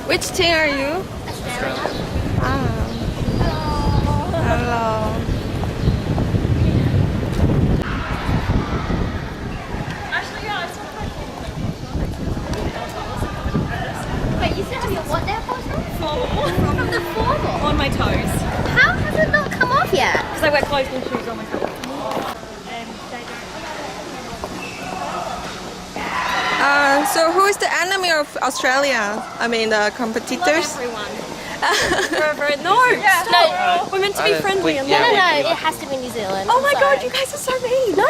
Which team are you? Ah, hello. Wait, you said you what there for? From the formal? On my toes. How has it not come off yet? Because I wear closed-in shoes on my toes. So who is the enemy of Australia? I mean the competitors? Everyone. No, stop. We're meant to be friendly and No, loving. it has to be New Zealand. Oh my I'm god, sorry. you guys are so mean. No,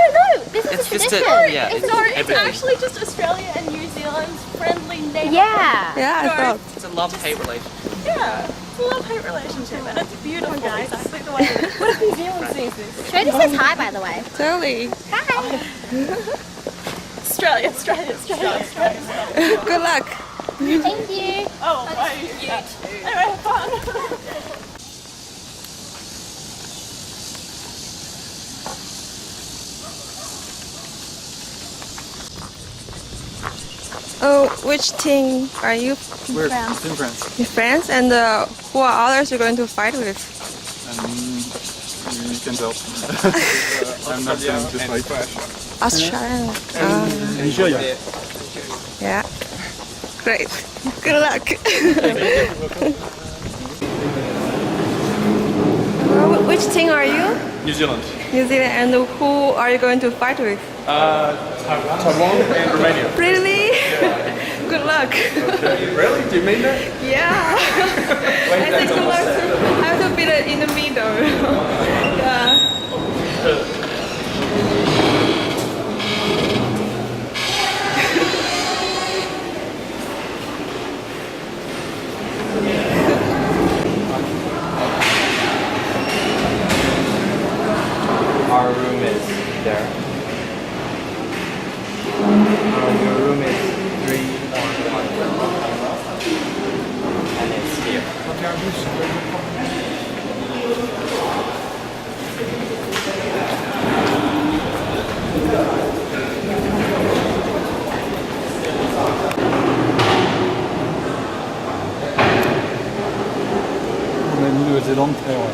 this is It's a just tradition. a, yeah, It's it's, a- It's everything. actually just Australia and New Zealand's friendly neighborhood. Yeah. Yeah, I thought. It's a love-hate relationship. Yeah. It's a love-hate relationship and it's beautiful. Exactly the way. What if New Zealand sees this? Shreddy says hi, by the way. Totally. Hi. Australia. Good luck. Thank you. Oh, why are you cute? Anyway, have fun. Oh, which team are you? We're Team France. Your friends? And who are others you're going to fight with? You can tell. I'm not going to fight. Australian. Nigeria. Yeah. Great. Good luck. Which team are you? New Zealand. New Zealand. And who are you going to fight with? Taiwan and Romania. Really? Good luck. Really? Do you mean that? Yeah. I think I have to be in the middle. Yeah. Our room is there. Your room is 311. And it's here. On est Nouvelle-Zélande, très loin.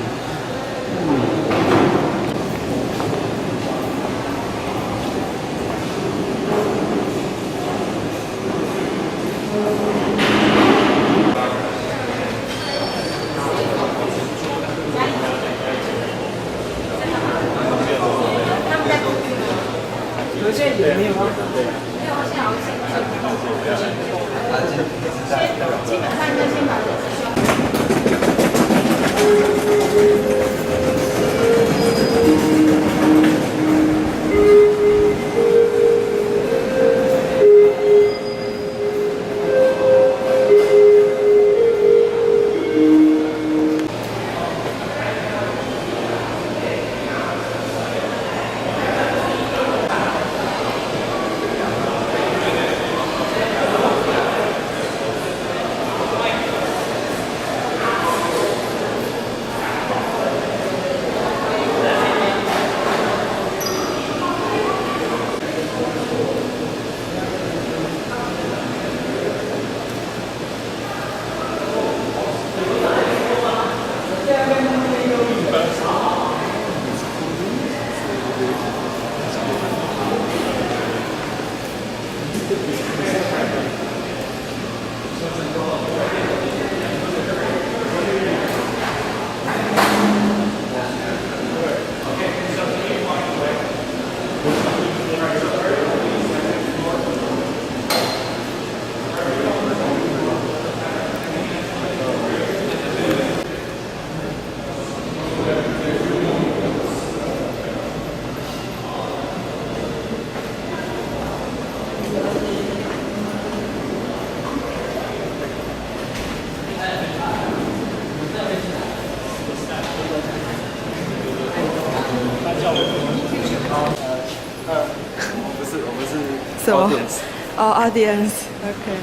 So, Audience. audience. Okay.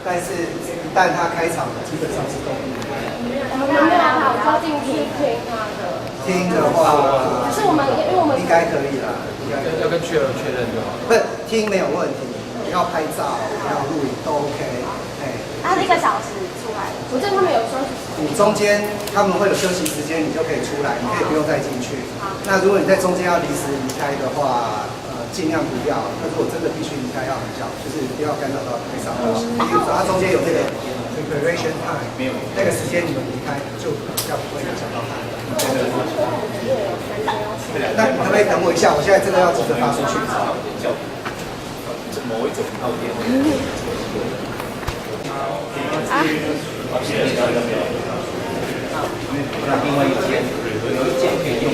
但是一旦它开场了，基本上是都一样。我们没有办法靠进去听他的。听的话，可是我们因为我们应该可以啦，应该可以。要跟确认就好。不是听没有问题，要拍照要录影都 OK。哎，他1个小时出来，我记得他们有休息时间。你中间他们会有休息时间，你就可以出来，你可以不用再进去。那如果你在中间要临时离开的话，尽量不要。那如果真的必须离开，要很小，就是不要干扰到台上东西。比如说它中间有这个 preparation time， 那个时间你们离开就比较不会影响到他。那你可不可以等我一下？我现在真的要急着发出去。某一种套店。那另外一间有一间可以用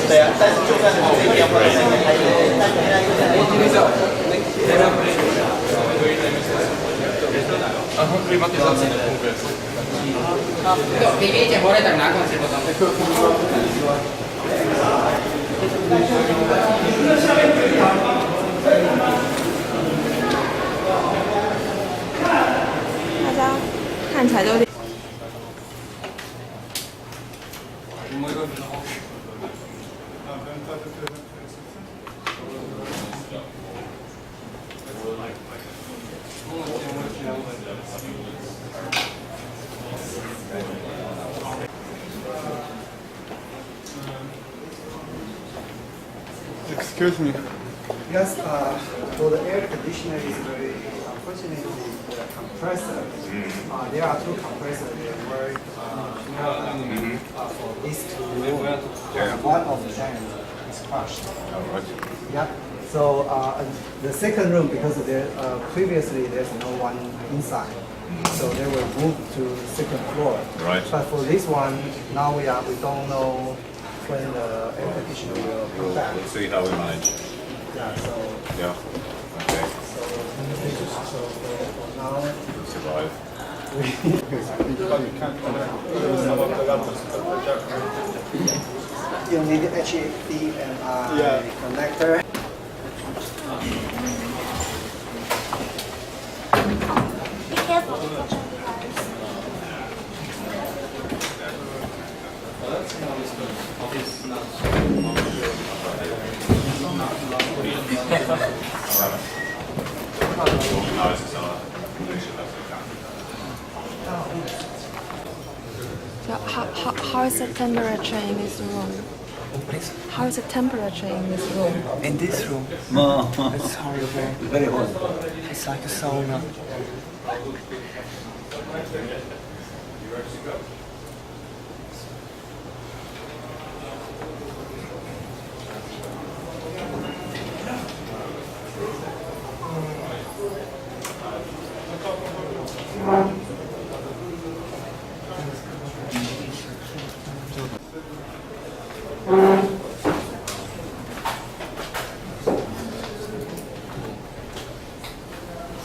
对啊，但是就算是这边或者是还有，Invece vuole tornare con se potete. 大家看起来就有点。Excuse me. Yes, for the air conditioner is very unfortunately the compressor. There are two compressors that work for these two rooms. One of them is crushed. All right. Yeah. So the second room, because there previously there's no one inside, so they will move to the second floor. Right. But for this one, now we don't know when the air conditioner will come back. We'll see how we manage. Yeah. So. Yeah. Okay. So for now, We'll survive. you need HDMI connector. Be careful. So how is the temperature in this room? How is the temperature in this room? In this room, it's horrible. Very hot. It's like a sauna.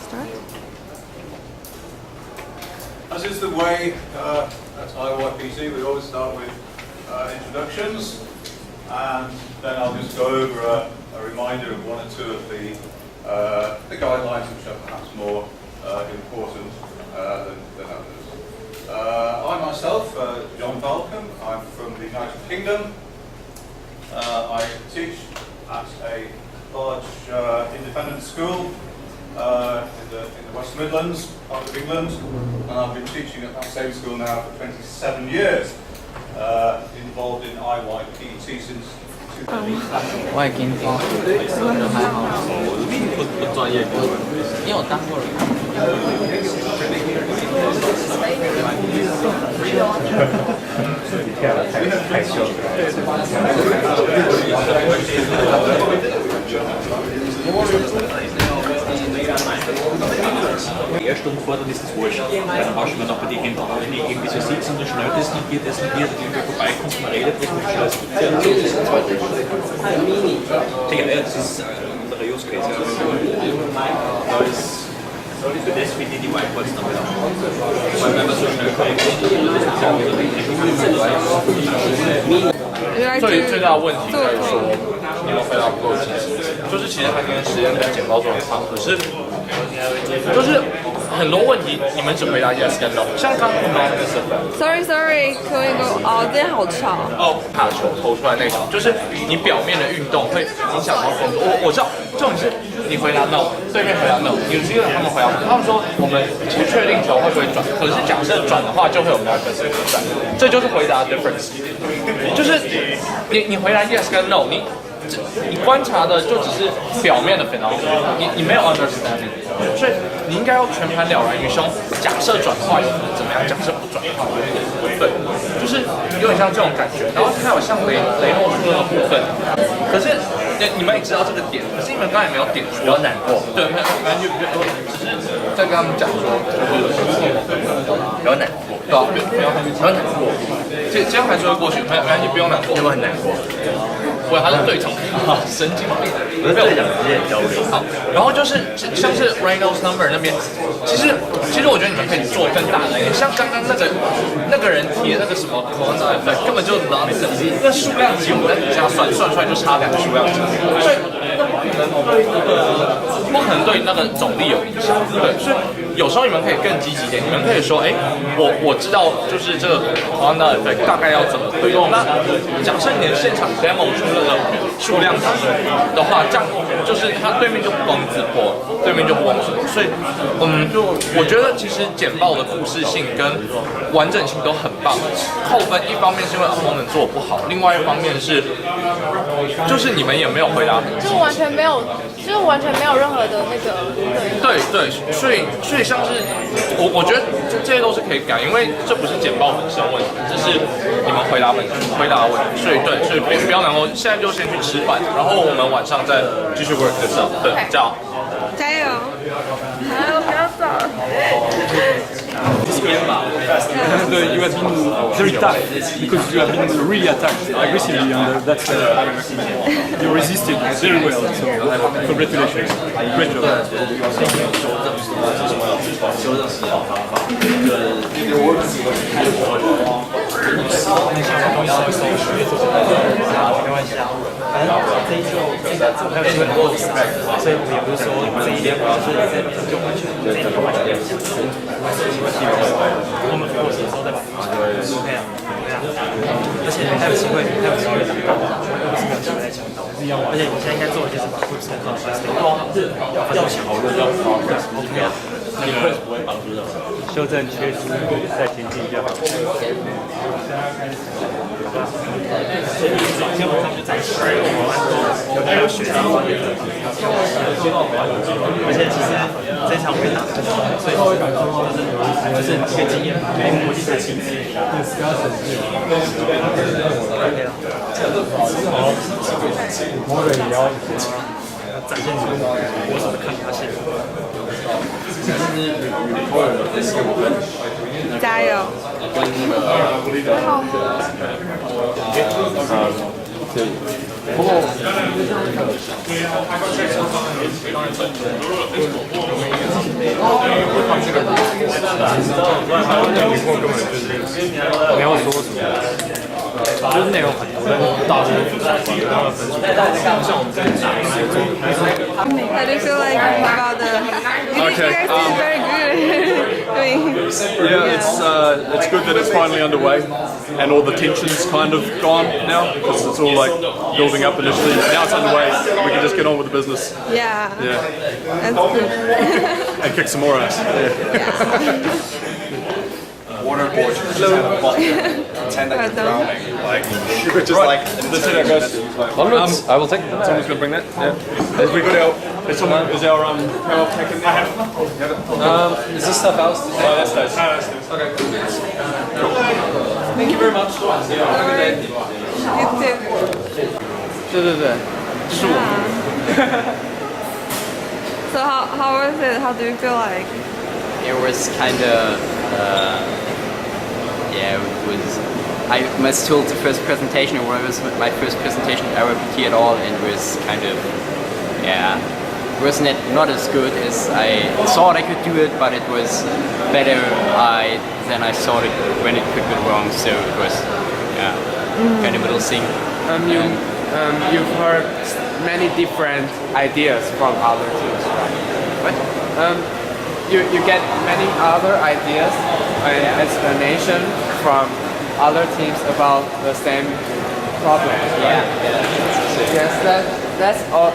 Start? As is the way at IYPC, we always start with introductions, and then I'll just go over a reminder of one or two of the guidelines which are perhaps more important than others. I myself, John Balcom, I'm from the United Kingdom. I teach at a large independent school in the West Midlands, part of England, and I've been teaching at that same school now for 27 years, involved in IYPT since 我係見過，還好，不專業，因為我當過人。Stunden fordern, ist das wurscht. Weil dann waschen wir noch bei dir hin. Wenn ich irgendwie so sitze und du schnell das noch hier, irgendwer vorbeikommt, man redet, was man scheiße. Ja, das ist unsere Use Case. Da ist für das finde ich die Whiteboards noch wieder. Vor allem, wenn man so schnell korrigiert, das ist ja wieder 最大的问题在于说，你们回答不够及时，就是其实它跟实验跟简报做很差，可是就是很多问题你们只回答 yes 跟 no， 像刚刚那个 Sorry， 可以给我哦，今天好吵。哦，打球投出来那种，就是你表面的运动会影响到工作。我知道，重点是你回答 no， 对面回答 no， 有些人他们回答，他们说我们不确定球会不会转，可是假设转的话就会有 markers 转，这就是回答 difference， 就是你回答 yes 跟 no， 你观察的就只是表面的 phenomenon， 你没有 understanding， 所以你应该要全盘了然于胸。假设转的话有可能怎么样？假设不转的话，对，就是有点像这种感觉。然后还有像雷诺说的部分，可是你们也知道这个点，可是你们刚才也没有点出，比较难过。对，没有，只是在跟他们讲说，比较难过，对吧？比较难过。这样还是会过去，没关系，不用难过。有没有很难过？不，他是队长，神经病。我是队长之间交流。好，然后就是像是 Reynolds number 那边，其实我觉得你们可以做更大的一点，像刚刚那个人提的那个什么 corona effect， 根本就 nonsense， 那数量级我们在底下算出来就差2个数量级，所以不可能对那个总力有影响，对，所以有时候你们可以更积极一点，你们可以说，我知道就是这个 corona effect 大概要怎么推动，那假设你的现场 demo 出那个数量级的话，这样就是他对面就不攻自破，对面就不攻自破，所以我觉得其实简报的故事性跟完整性都很棒，扣分一方面是因为 opponent 做不好，另外一方面是就是你们也没有回答很积极，就完全没有任何的那个对，所以像是我觉得这些都是可以改，因为这不是简报本身问题，这是你们回答的问题，所以不要难过，现在就先去吃饭，然后我们晚上再继续 work this out， 对，这样。加油！还有不要走。You have been very tough because you have been really attacked aggressively, and that's you resisted very well. So congratulations, great job. 没关系啊，反正这一次还有机会过比赛，所以我们也不是说这一边就是就完全这一边完全不想，我们有时候再把OK 啊，而且还有机会打到，是没有机会再抢到，而且你现在应该做的就是把会手放出来，要抢好的要发，OK 啊，你会不会帮助到？修正缺失，再前进就好。所以今天晚上就在一起，有还有学长，而且其实这场会打得很好，所以就是一个经验，没磨砺的心智。展现出我怎么看他现在。加油！不过，没有说什么，就是内容很多，但是大部分他们分数，像我们这里How do you feel like about the? You guys did very good. Yeah, it's good that it's finally underway, and all the tension's kind of gone now because it's all like building up initially. Now it's underway. We can just get on with the business. Yeah. Yeah, That's good. and kick some more ass. Yeah. Waterboard just had a button, pretend that you're drowning, like just like That's it, I guess. I will take that. Someone's gonna bring that. Yeah. Is we good out? Is our power pack in there? Is this stuff out? Oh, that's nice. Okay. Thank you very much. Have a good day. You too. 对，是我。So how was it? How do you feel like? It was kind of, it was, I was told the first presentation, or it was my first presentation at RPT at all, and it was kind of, it was not as good as I thought I could do it, but it was better than I thought it when it could go wrong, so it was, kind of little thing. You've heard many different ideas from other teams, right? What? You get many other ideas and explanation from other teams about the same problem. Yeah. Yes, that's all.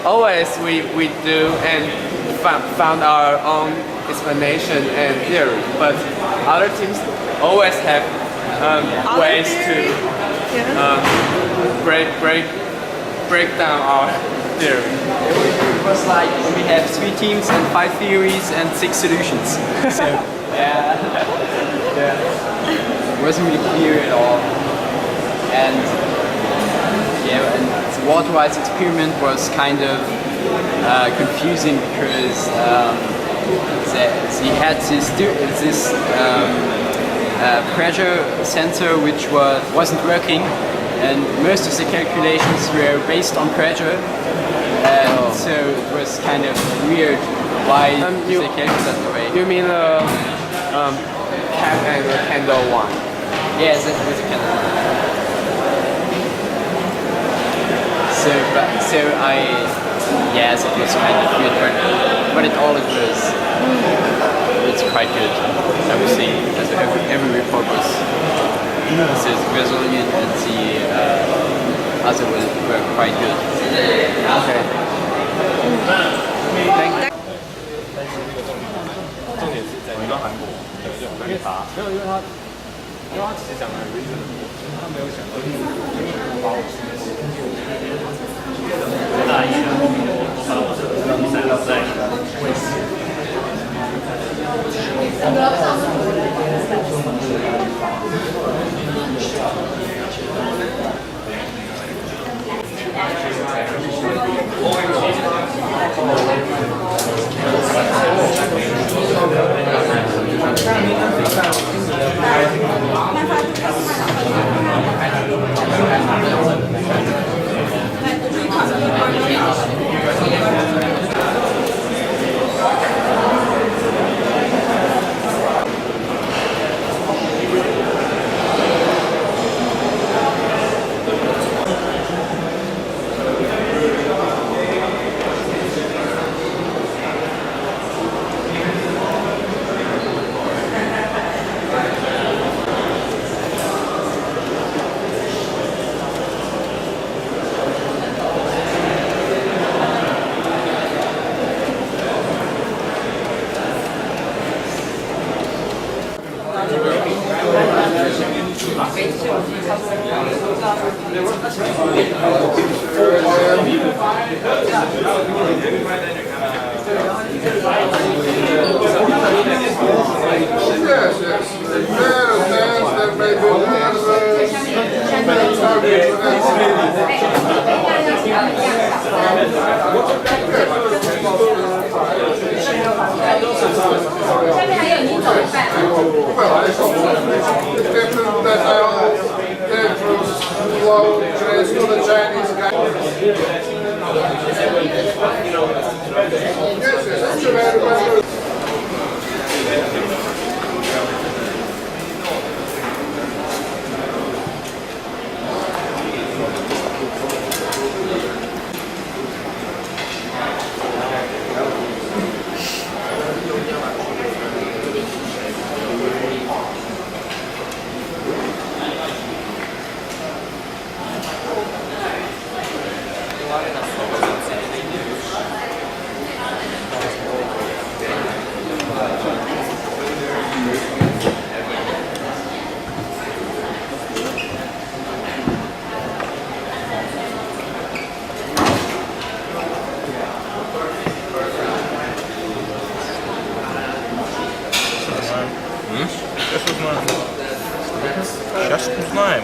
Always we do and found our own explanation and theory, but other teams always have ways to break down our theory. It was like we have 3 teams and 5 theories and 6 solutions. So yeah, it wasn't really clear at all. And the water-wise experiment was kind of confusing because they had this pressure sensor which wasn't working, and most of the calculations were based on pressure, and so it was kind of weird why they calculated that way. You mean the cap and the candle one? Yes, that was a candle. So it was kind of weird, but it it's quite good. I would say because every report was resilient and the other were quite good. Okay. Thank you. 重点是在回到韩国，就很难答。没有，因为他其实讲的很 reasonable，他没有想到把我大一的，我把我的比赛留在卫视。Сейчас узнаем.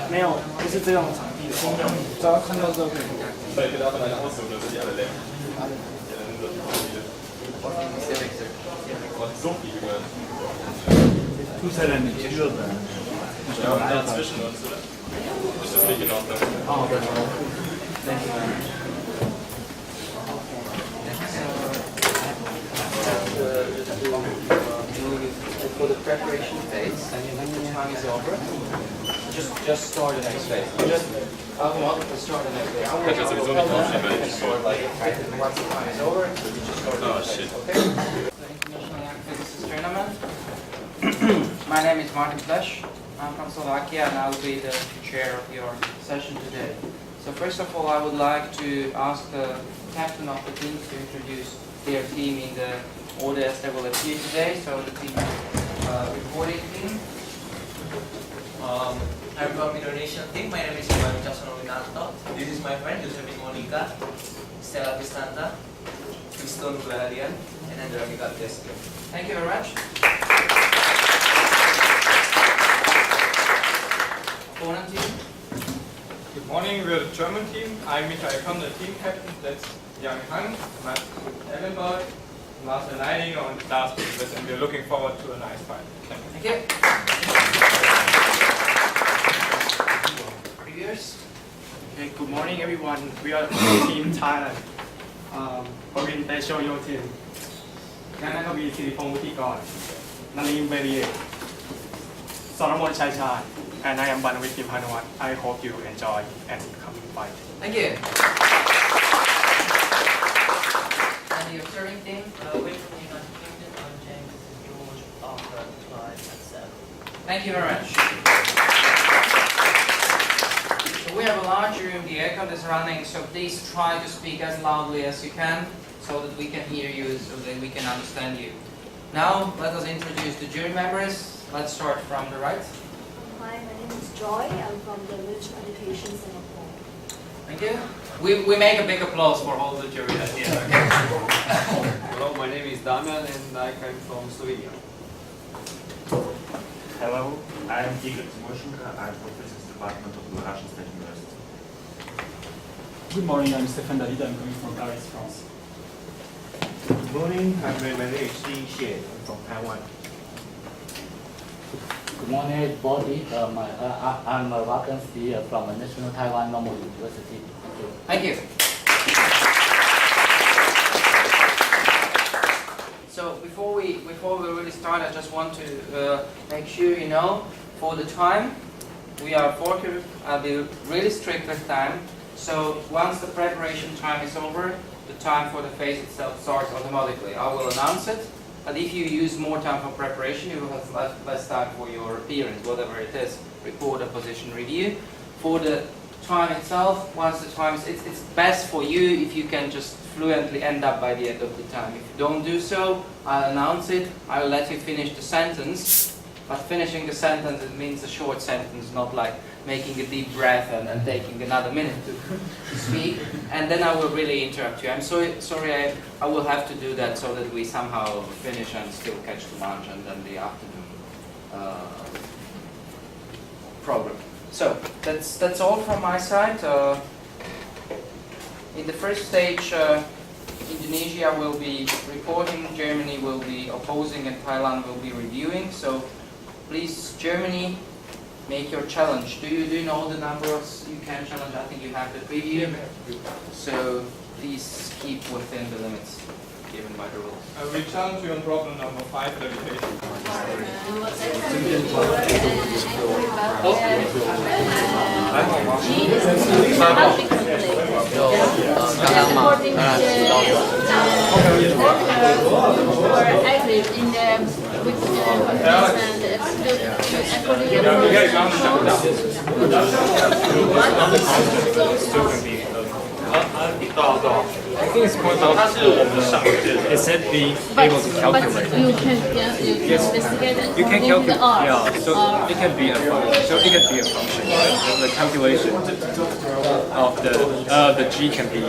没有，不是这种场地的，只要看到这个。For the preparation phase, and when the time is over, just start the next phase. I want to start the next phase. I want to start like once the time is over, you just start the next phase, okay? The International Young Physicists Tournament. My name is Martin Flesch. I'm from Slovakia and I will be the chair of your session today. So first of all, I would like to ask the captain of the team to introduce their team in the order as they will appear today. So the team reporting team. I'm from Indonesian team. My name is Iwan Caksono Winarto. This is my friend Josephine Monica, Stella Pistanta, Kriston Gladian, and Andrea Mikateski. Thank you very much. Opponent team. Good morning, we're the German team. I'm Michael Kahn, the team captain. That's Jan Hang, Matt Ellenberg, Marcel Leininger, and Lars Pieters, and we're looking forward to a nice fight. Thank you. Previous. Okay, good morning everyone. We are Team Thailand. Pravin Techo Yotin. Nanakavi Siripong Wutikon. Nalim Berie. Solomon Chai, and I am Banawit Kim Hanuat. I hope you enjoy and come fight. Thank you. And the observing team. Wait for me, I'm James George Arthur Clyde and Seb. Thank you very much. So we have a large room, the aircon is running, so please try to speak as loudly as you can so that we can hear you, so that we can understand you. Now let us introduce the jury members. Let's start from the right. Hi, my name is Joy. I'm from the Village Education Singapore. Thank you. We make a big applause for all the jury at the end, okay? Hello, my name is Damian and I come from Slovenia. Hello, I am Igor Timoshenko. I'm from Physics Department of the Russian State University. Good morning, I'm Stéphane David. I'm coming from Paris, France. Good morning, I'm my name is Xi Xie. I'm from Taiwan. Good morning, everybody. I'm a vacancy from the National Taiwan Normal University. Thank you. So before we really start, I just want to make sure you know, for the time, we are focused. I'll be really strict with time. So once the preparation time is over, the time for the phase itself starts automatically. I will announce it. But if you use more time for preparation, you will have less time for your appearance, whatever it is, report or position review. For the time itself, once the time is, it's best for you if you can just fluently end up by the end of the time. If you don't do so, I'll announce it, I'll let you finish the sentence, but finishing the sentence, it means a short sentence, not like making a deep breath and taking another minute to speak, and then I will really interrupt you. I'm sorry, I will have to do that so that we somehow finish and still catch the lunch and then the afternoon program. So that's all from my side. In the first stage, Indonesia will be reporting, Germany will be opposing, and Thailand will be reviewing. So please, Germany, make your challenge. Do you know the numbers you can challenge? I think you have the preview. So please keep within the limits given by the rules. We challenge you on problem number 5, levitation. I think it's more about instead being able to calculate. You can investigate it. You can according to the calculate, art. yeah. So it can be a function. So it can be a function, right? The calculation of the g can be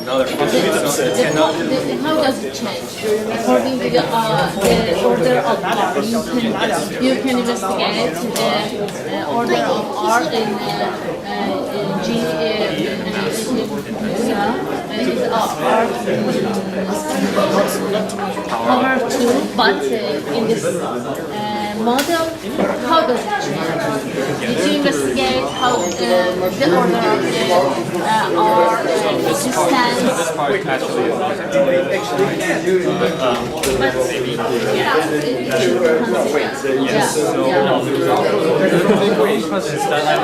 another function. So it cannot. How does it change? According to the order of art, you can investigate the order of art in G. Art power 2, but in this model, how does it change? Did you investigate how the order of the art stands? This part actually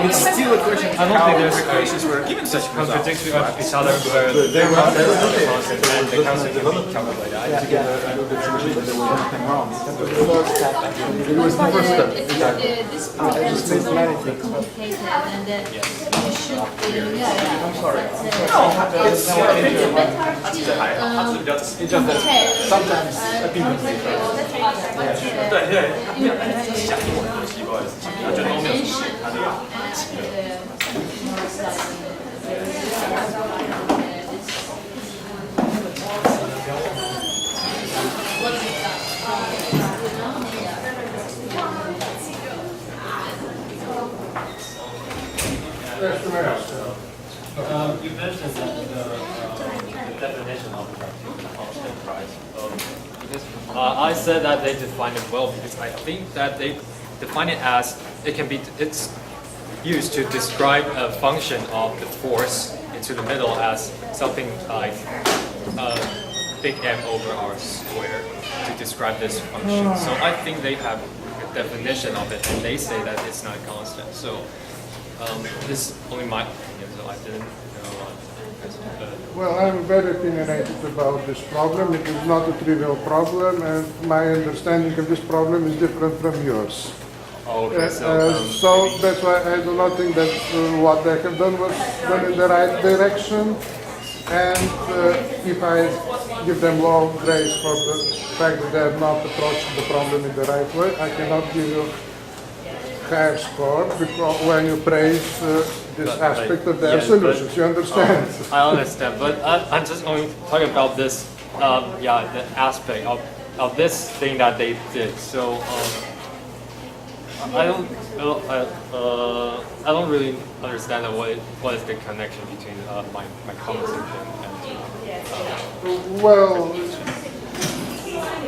it's still a question. I don't think there's equations where such contradictory of each other where they're constant and the constant can be calculated. I think This problem is very complicated and you should I'm sorry. Sometimes I think You mentioned that the definition of the constant, right? I said that they define it well because I think that they define it as it's used to describe a function of the force into the middle as something like big M over R squared to describe this function. So I think they have a definition of it and they say that it's not constant. So this is only my opinion, so I didn't know. Well, I'm very opinionated about this problem. It is not a trivial problem, and my understanding of this problem is different from yours. Okay, so that's why I do not think that what they have done was done in the right direction. And if I give them low grades for the fact that they have not approached the problem in the right way, I cannot give you higher score because when you praise this aspect of their solutions, you understand? I understand, but I'm just only talking about this, the aspect of this thing that they did. So I don't really understand what is the connection between my conversation and. Well,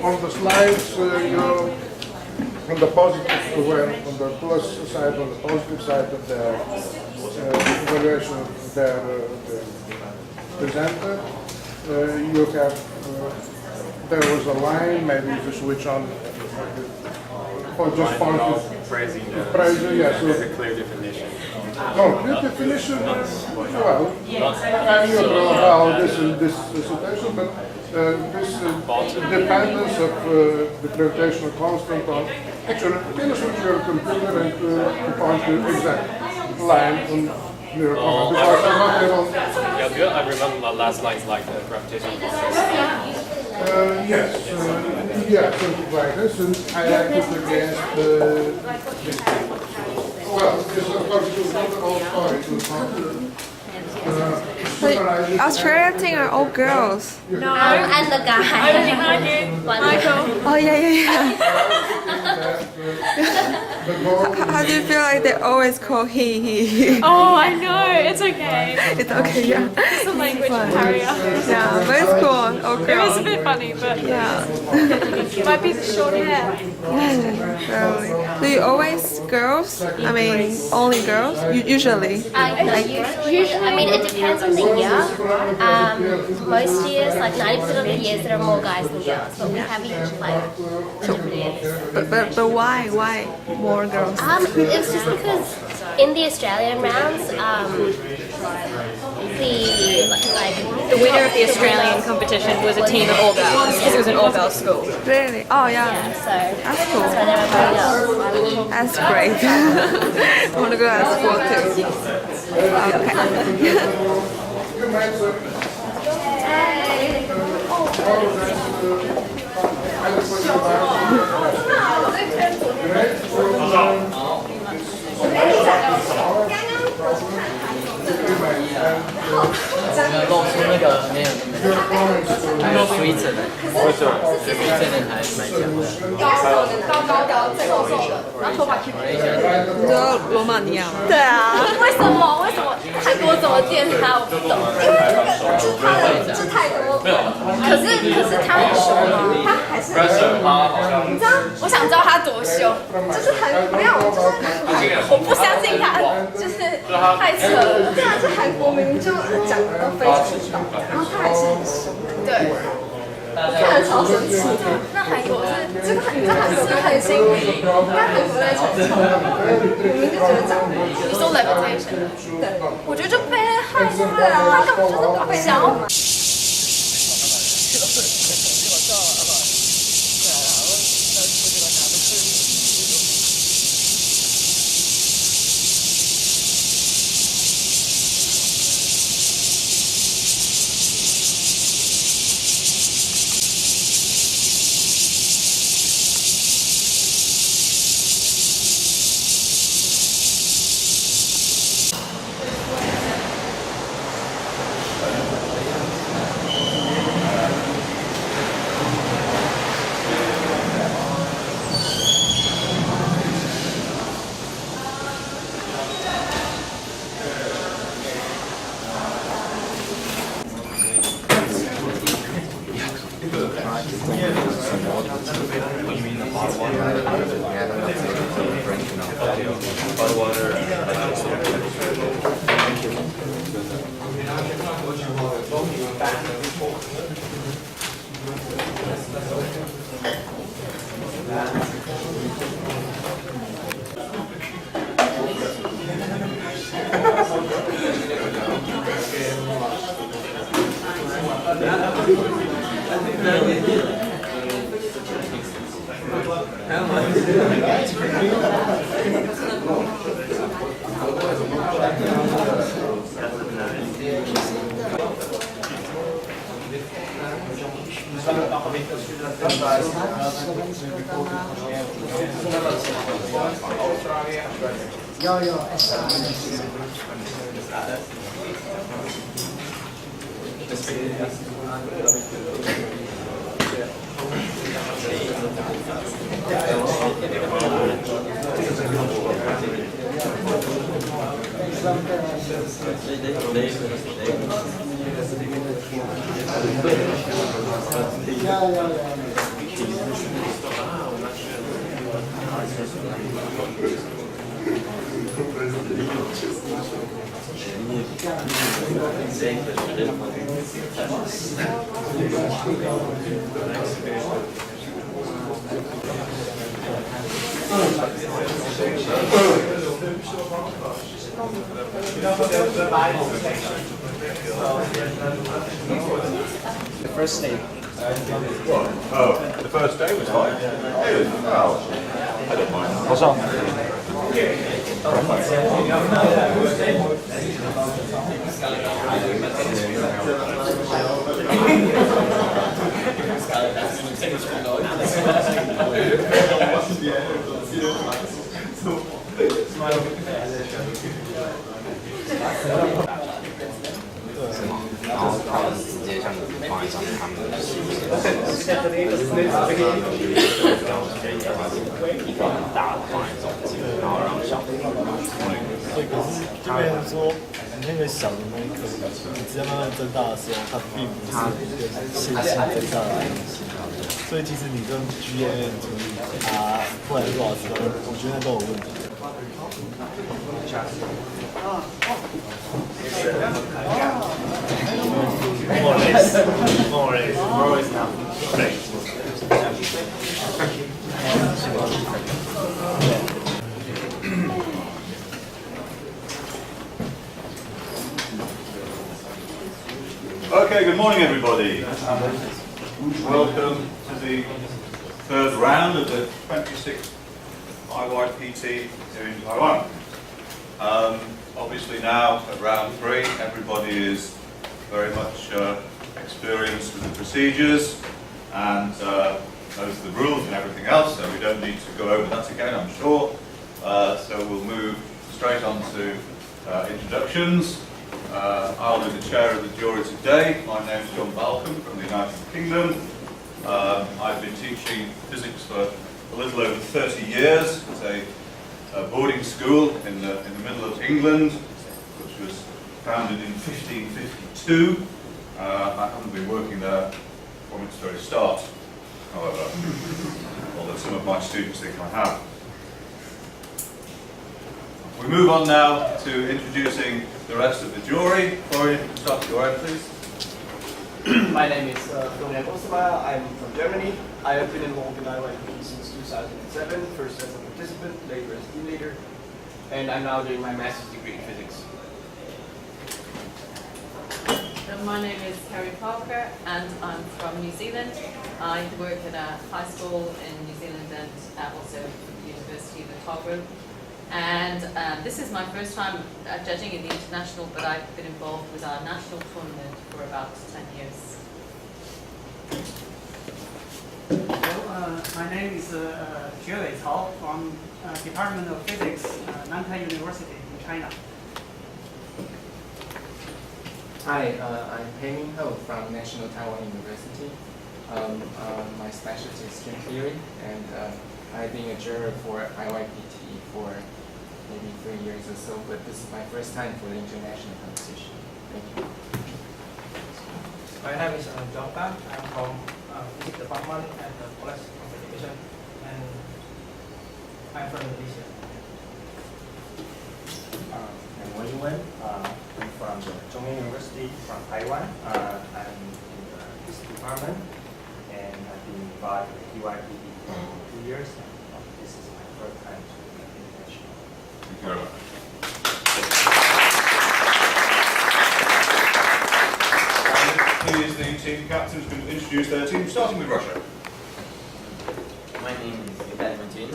on the slides, on the positive, on the plus side, on the positive side of the evaluation of their presenter, you have, there was a line, maybe if you switch on, or just praising yes. There's a clear definition. No, clear definition, well, I'm neutral about this situation, but this dependence of the gravitational constant on, actually, can you switch your computer and to point the exact line on your comment, because I'm not able. Yeah, I remember my last lines like the gravitational constant. Yes, something like this, and I acted against this thing. Well, this of course is not the whole story. Australian thing are all girls. No, and the guy. Michael. Oh yeah. How do you feel like they always call he? Oh, I know. It's okay. It's okay, yeah. It's a language barrier. Yeah, but it's cool. All It girls. was a bit funny, but Yeah. it might be the short hair. Really. Do you always girls? I mean, only girls? Usually. Usually, I mean, it depends on the year. Most years, like 90% of the years, there are more guys than girls, but we have each like. But why? Why more girls? It's just because in the Australian rounds, The winner of the Australian competition was a team of all girls because it was an all-girls school. Really? Oh yeah. That's cool. That's great. I want to go to school too. Okay. 没有那么强，还有 Switzerland， Switzerland 还蛮强的。高的，最瘦瘦的，然后头发 Q Q。你说罗马尼亚吗？对啊。为什么韩国怎么电他我不懂？因为那个就是他的字太多。可是他很凶吗？他还是很凶。你知道？我想知道他多凶，就是很没有，就是我不相信他，就是太扯了。对啊，这韩国明明就讲的都非常懂，然后他还是很凶。对。看得超生气。那韩国是这个很，这很是很新颖。那韩国在成功，我们就觉得长得。你说 levitation？ 对，我觉得就被害死了啊！他根本就是想要。The first day. What? Oh, the first day was fine. It was, well, I don't mind. What's up?对，可是就变成说，你那个小的那一颗，你直接慢慢增大的时候，它并不是一个线性增大的东西。所以其实你跟 GAN 除以它，不管是多少次，我觉得都有问题。More or less. More is now. Right. Okay, good morning everybody. Welcome to the third round of the 26th IYPT here in Taiwan. Obviously now at round 3 everybody is very much experienced with the procedures and knows the rules and everything else, so we don't need to go over that again, I'm sure. So we'll move straight on to introductions. I'll be the chair of the jury today. My name is John Balcom from the United Kingdom. I've been teaching physics for a little over 30 years at a boarding school in the middle of England, which was founded in 1552. I haven't been working there from its very start, however, although some of my students think I have. We move on now to introducing the rest of the jury. Florian, start your own, please. My name is Florian Ostermeier. I'm from Germany. I have been involved in IYP since 2007, first as a participant, later as team leader, and I'm now doing my master's degree in physics. My name is Kerry Parker and I'm from New Zealand. I work at a high school in New Zealand and also the University of Otago. And this is my first time judging in the international, but I've been involved with our national tournament for about 10 years. Hello, my name is Jue Cao from Department of Physics, Nankai University in China. Hi, I'm Pei Ming Ho from National Taiwan University. My specialty is string theory, and I've been a juror for IYPT for maybe 3 years or so, but this is my first time for the international competition. Thank you. My name is John Tan. I'm from Physics Department at the College of Education, and I'm from Indonesia. I'm Wen Yuwen. I'm from the Zhongying University from Taiwan. I'm in the physics department, and I've been involved in the QIPD for 2 years. And this is my first time to be international. Thank you very much. Please, the team captains can introduce their team, starting with Russia. My name is Vitaly Matin,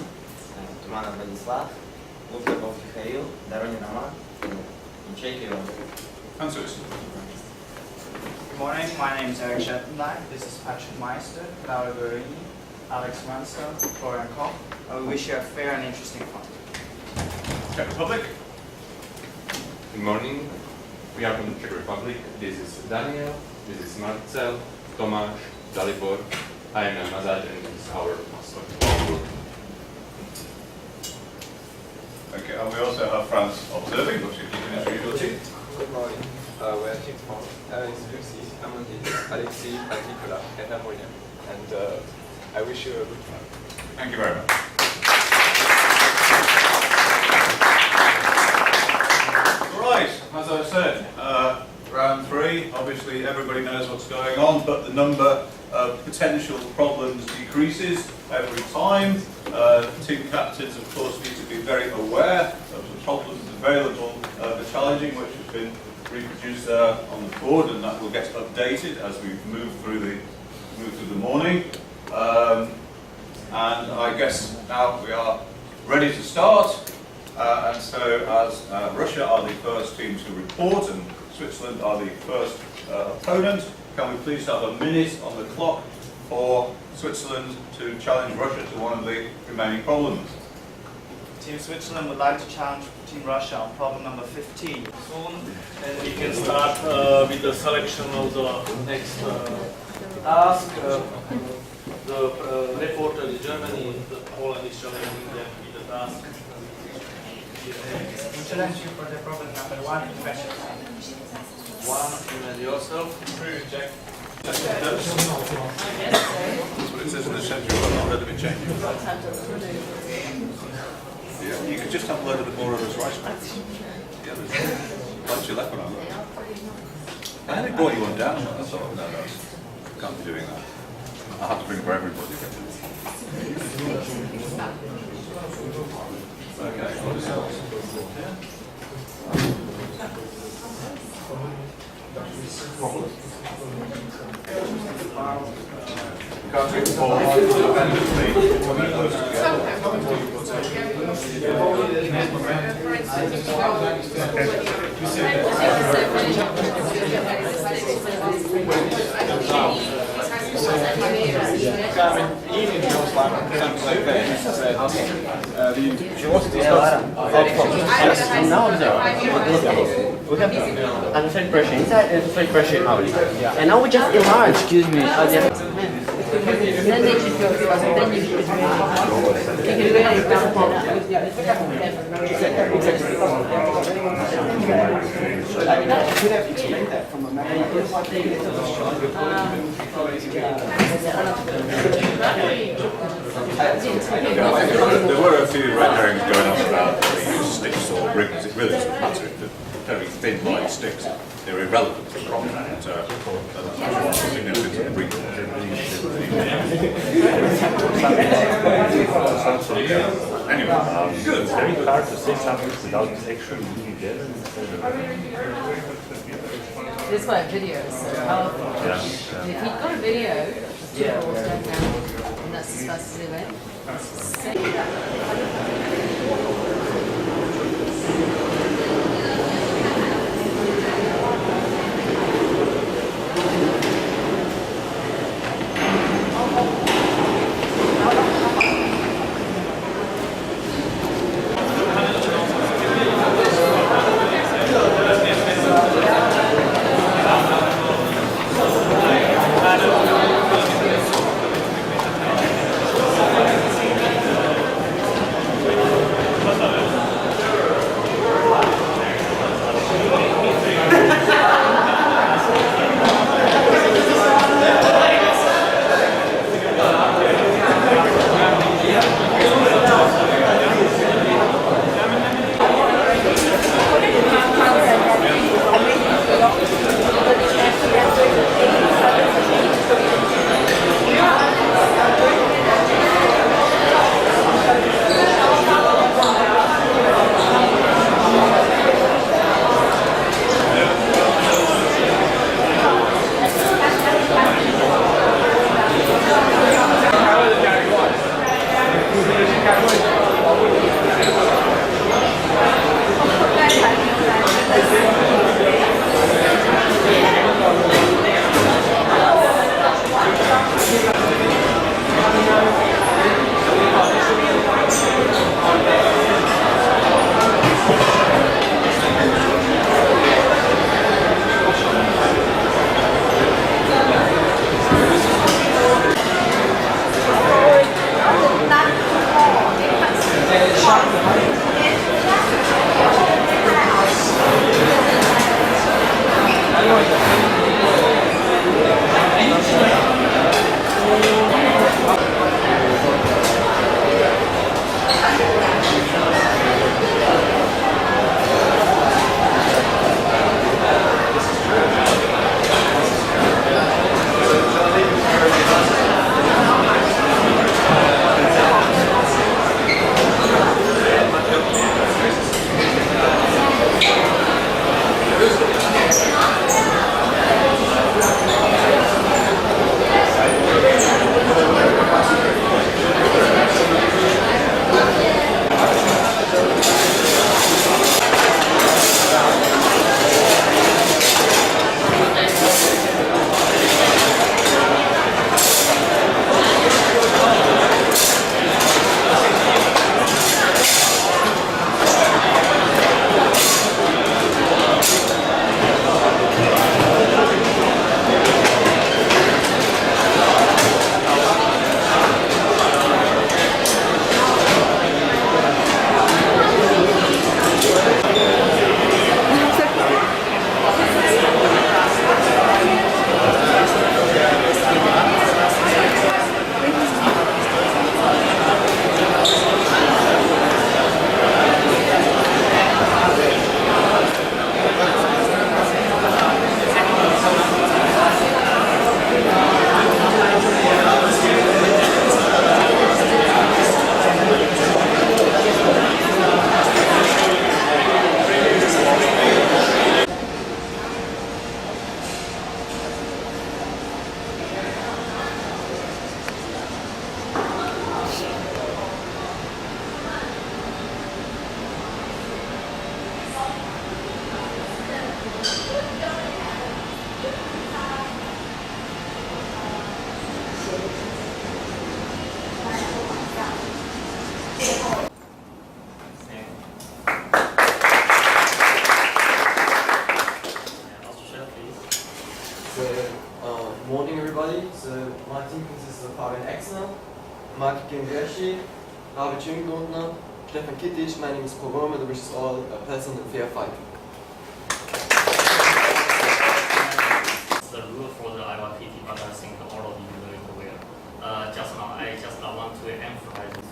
Tumanov Vladislav, Luftagov Mikhail, Doronin Roman, in Czechia. Answers. Good morning, my name is Eric Schettenberg. This is Patrick Meister, Laura Guerini, Alex Manso, Florian Koch. I wish you a fair and interesting fun. Czech Republic. Good morning. We are from the Czech Republic. This is Daniel, this is Marcel, Tomáš, Dalibor. I am Mazad, and this is our master. Okay, and we also have France observing, but you can introduce your team. Good morning. We are team from Alice, Lucy, Amandine, Alexis, Nicolas, and Napoleon. And I wish you a good fun. Thank you very much. Right, as I said, round 3, obviously everybody knows what's going on, but the number of potential problems decreases every time. Team captains, of course, need to be very aware of the problems available, the challenging, which has been reproduced on the board, and that will get updated as we move through the morning. And I guess now we are ready to start. And so, as Russia are the first team to report and Switzerland are the first opponent, can we please have a minute on the clock for Switzerland to challenge Russia to one of the remaining problems? Team Switzerland would like to challenge Team Russia on problem number 15. Soon, and we can start with the selection of the next task. The reporter is Germany, Poland is challenging them with the task. We challenge you for the problem number 1 in fashion. 1, imagine yourself. 3, check. That's what it says in the centre, but not heard of it changing. Yeah, you could just upload a bit more of those rice packets. Yeah, there's a bunch of left on that. And they brought you one down, that's all. No, can't be doing that. I'll have to bring for everybody. Okay, what is else? Can't take the ball independently when they're close together. Even something like that. The Curiosity starts from now we have atmospheric pressure inside and atmospheric pressure out. And now we just enlarge. Excuse me. Then they just go to us, and then you can really balance it out. I mean, I could have explained that from a mathematical There were a few red herrings going on about the sticks or rings. It really doesn't matter if they're very thin light sticks. They're irrelevant to the problem. That's significant to the ring. Anyway, good. It's very hard to say something without actually doing it. This is like video, so powerful. Yeah. If you've got a video, yeah, and that's the fastest to do it. morning, everybody. So my team consists of Fabian Exner, Mark Gengershi, Ravi Schöngrundner, Stefan Kittisch. My name is Paul Romer. I wish us all a pleasant and fair fight. The rule for the IYPT, but I think all of you are very aware. I just want to emphasize.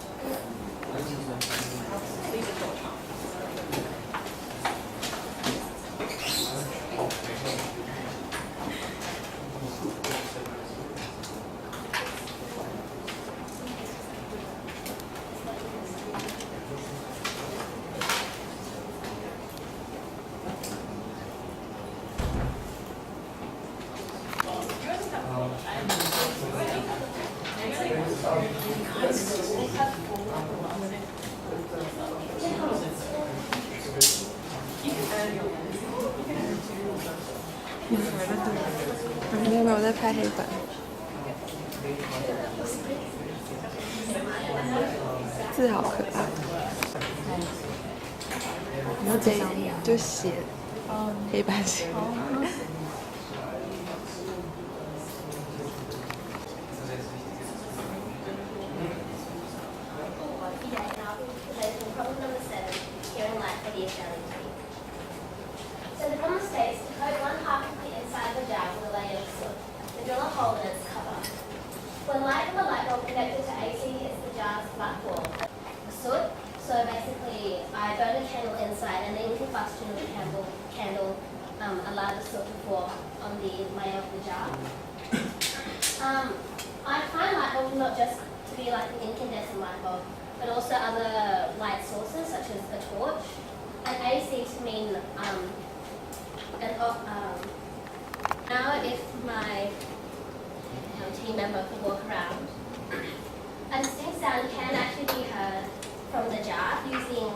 没有没有，我在拍黑板。字好可爱。然后这就写黑板写。Problem number 7, hearing light for the Australian team. So the problem states to coat one half of the inside of the jar with a layer of soot. Then drill a hole in its cover. When light from a light bulb connected to AC hits the jar's flat wall, the soot, so basically I burn a candle inside and the combustion of the candle allowed the soot to form on the layer of the jar. I find light bulbs not just to be like an incandescent light bulb, but also other light sources such as a torch, and AC to mean now if my team member could walk around, a distinct sound can actually be heard from the jar using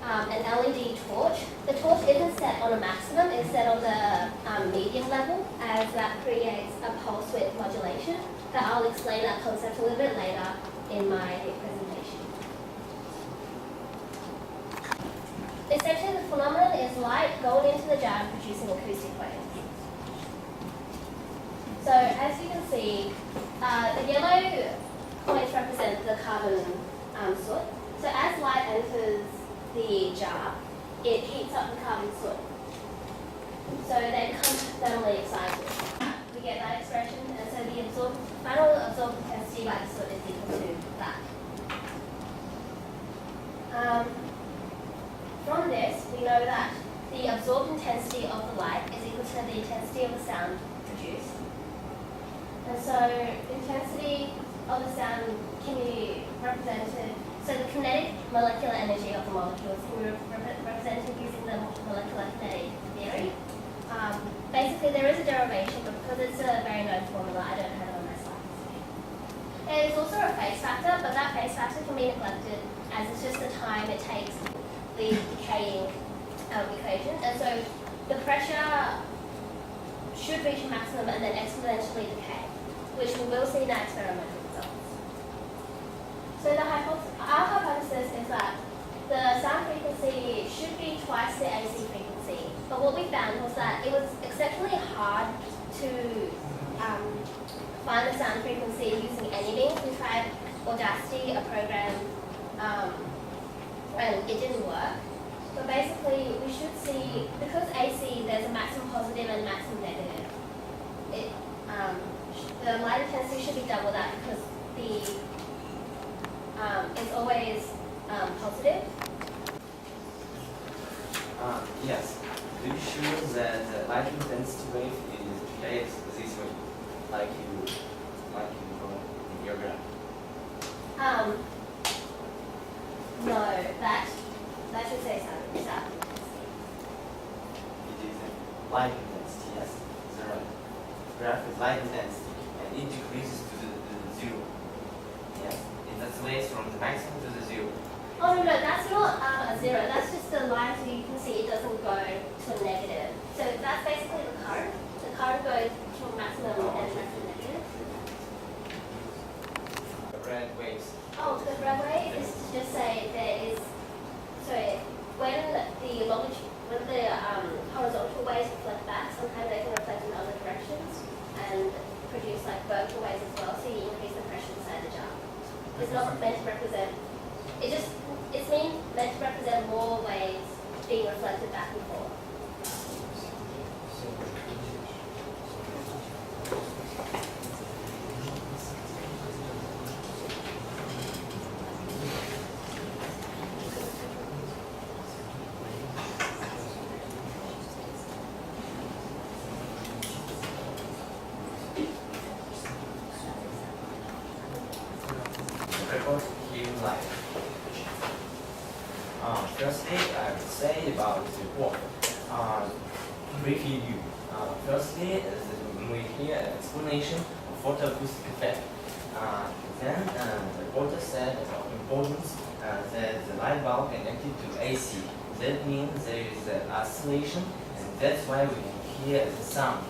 an LED torch. The torch isn't set on a maximum, it's set on the medium level, as that creates a pulse width modulation. But I'll explain that concept a little bit later in my presentation. Essentially, the phenomenon is light going into the jar and producing acoustic waves. So, as you can see, the yellow points represent the carbon soot. So, as light enters the jar, it heats up the carbon soot. So, they become thermally excited. We get that expression, and so the final absorbed intensity by the soot is equal to that. From this, we know that the absorbed intensity of the light is equal to the intensity of the sound produced. And so the intensity of the sound can be represented, so the kinetic molecular energy of the molecules can be represented using the molecular kinetic theory. Basically, there is a derivation, but because it's a very known formula, I don't have it on my slides. There's also a phase factor, but that phase factor can be neglected as it's just the time it takes the decaying equation. And so the pressure should reach a maximum and then exponentially decay, which we will see in our experimental results. So our hypothesis is that the sound frequency should be twice the AC frequency. But what we found was that it was exceptionally hard to find the sound frequency using any means. We tried Audacity, a program, and it didn't work. But basically, we should see, because AC, there's a maximum positive and maximum negative. The light intensity should be double that because it's always positive. Yes. Do you sure that the light intensity wave is behaved this way, like you draw in your graph? No, that should say sound. It is a light intensity, yes. The graph is light intensity, and it decreases to the zero. Yes. It oscillates from the maximum to the zero. Oh no, that's not a zero. That's just the line, so you can see it doesn't go to a negative. So that's basically the current. The current goes to a maximum and maximum negative. Red waves. Oh, the red wave is to just say there is. So when the horizontal waves reflect back, sometimes they can reflect in other directions, and is not meant to represent. It's meant to represent more waves being reflected back and forth. Report here live. Firstly, I would say about the work. Review. Firstly, we hear an explanation of photoacoustic effect. Then the reporter said about importance that the light bulb connected to AC. That means there is an oscillation, and that's why we can hear the sound.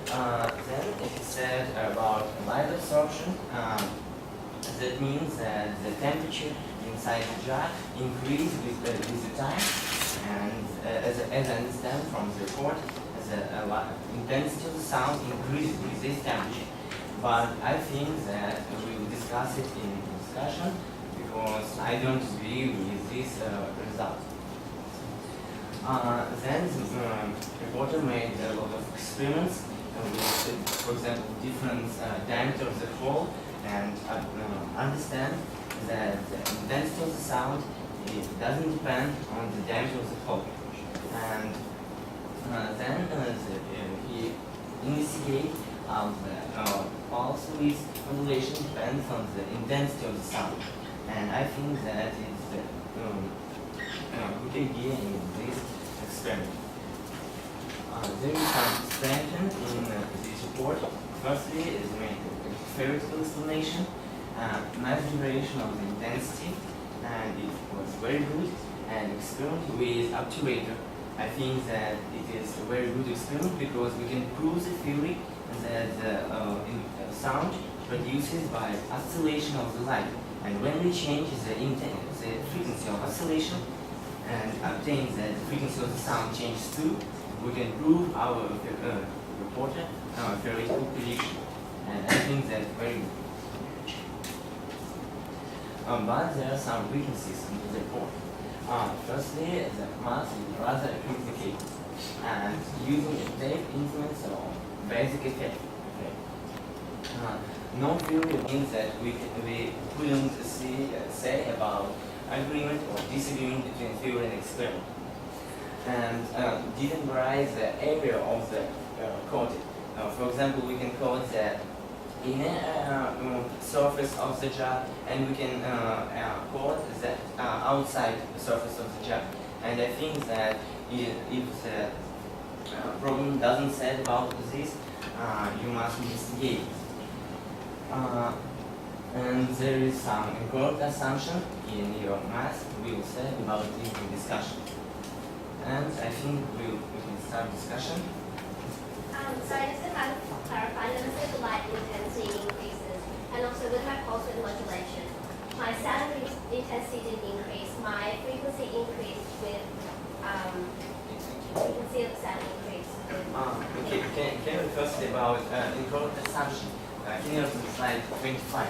Then it said about light absorption. That means that the temperature inside the jar increases with the time, and as I understand from the report, the intensity of the sound increases with this temperature. But I think that we will discuss it in discussion because I don't agree with this result. Then the reporter made a lot of experiments with, for example, different diameter of the hole, and understand that the intensity of the sound doesn't depend on the diameter of the hole. And then he investigated how the pulse width modulation depends on the intensity of the sound. And I think that it's a good idea in this experiment. There is some strength in this report. Firstly, is made theoretical explanation, nice generation of the intensity, and it was very good. And experiment with obturator, I think that it is a very good experiment because we can prove the theory that the sound produces by oscillation of the light. And when we change the frequency of oscillation and obtain that the frequency of the sound changes too, we can prove our reporter theoretical prediction. And I think that's very good. But there are some weaknesses in the report. Firstly, the math is rather complicated, and using a tape influence on basic effect. No theory means that we couldn't say about agreement or disagreement between theory and experiment. And didn't vary the area of the coating. For example, we can coat the inner surface of the jar, and we can coat the outside surface of the jar. And I think that if the problem doesn't say about this, you must investigate. And there is some incorrect assumption in your math we will say about it in discussion. And I think we can start discussion. So just to kind of clarify, I said the light intensity increases, and also with my pulse width modulation, my sound intensity didn't increase, my frequency increased with frequency of the sound increased. Okay, can we first about incorrect assumption? Can you go to slide 25?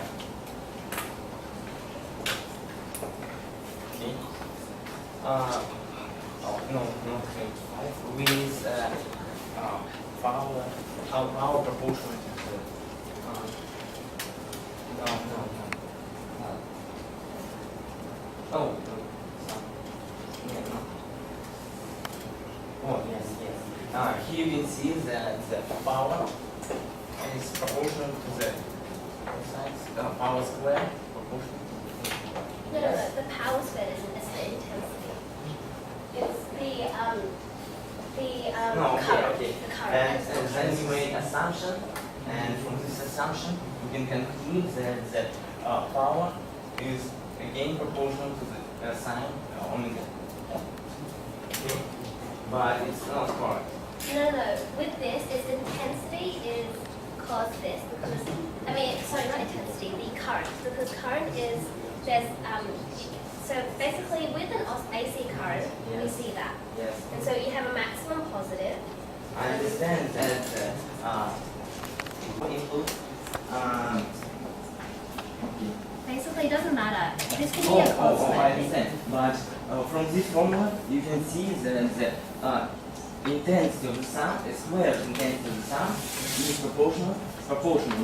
Okay. No, 25. With power proportional to Oh, yes. Here you can see that the power is proportional to the power square. Proportional. No, the power square isn't, it's the intensity. It's the current. Okay. The current. And then we made assumption, and from this assumption we can conclude that the power is again proportional to the sine omega. Okay. But it's not correct. No. With this, its intensity is cos this because not intensity, the current, because current is so basically with an AC current, yes. you see that. Yes. And so you have a maximum positive. I understand that input. Basically This can be a cause I wave. understand. But from this formula, you can see that the intensity of the sound, the square intensity of the sound, is proportional,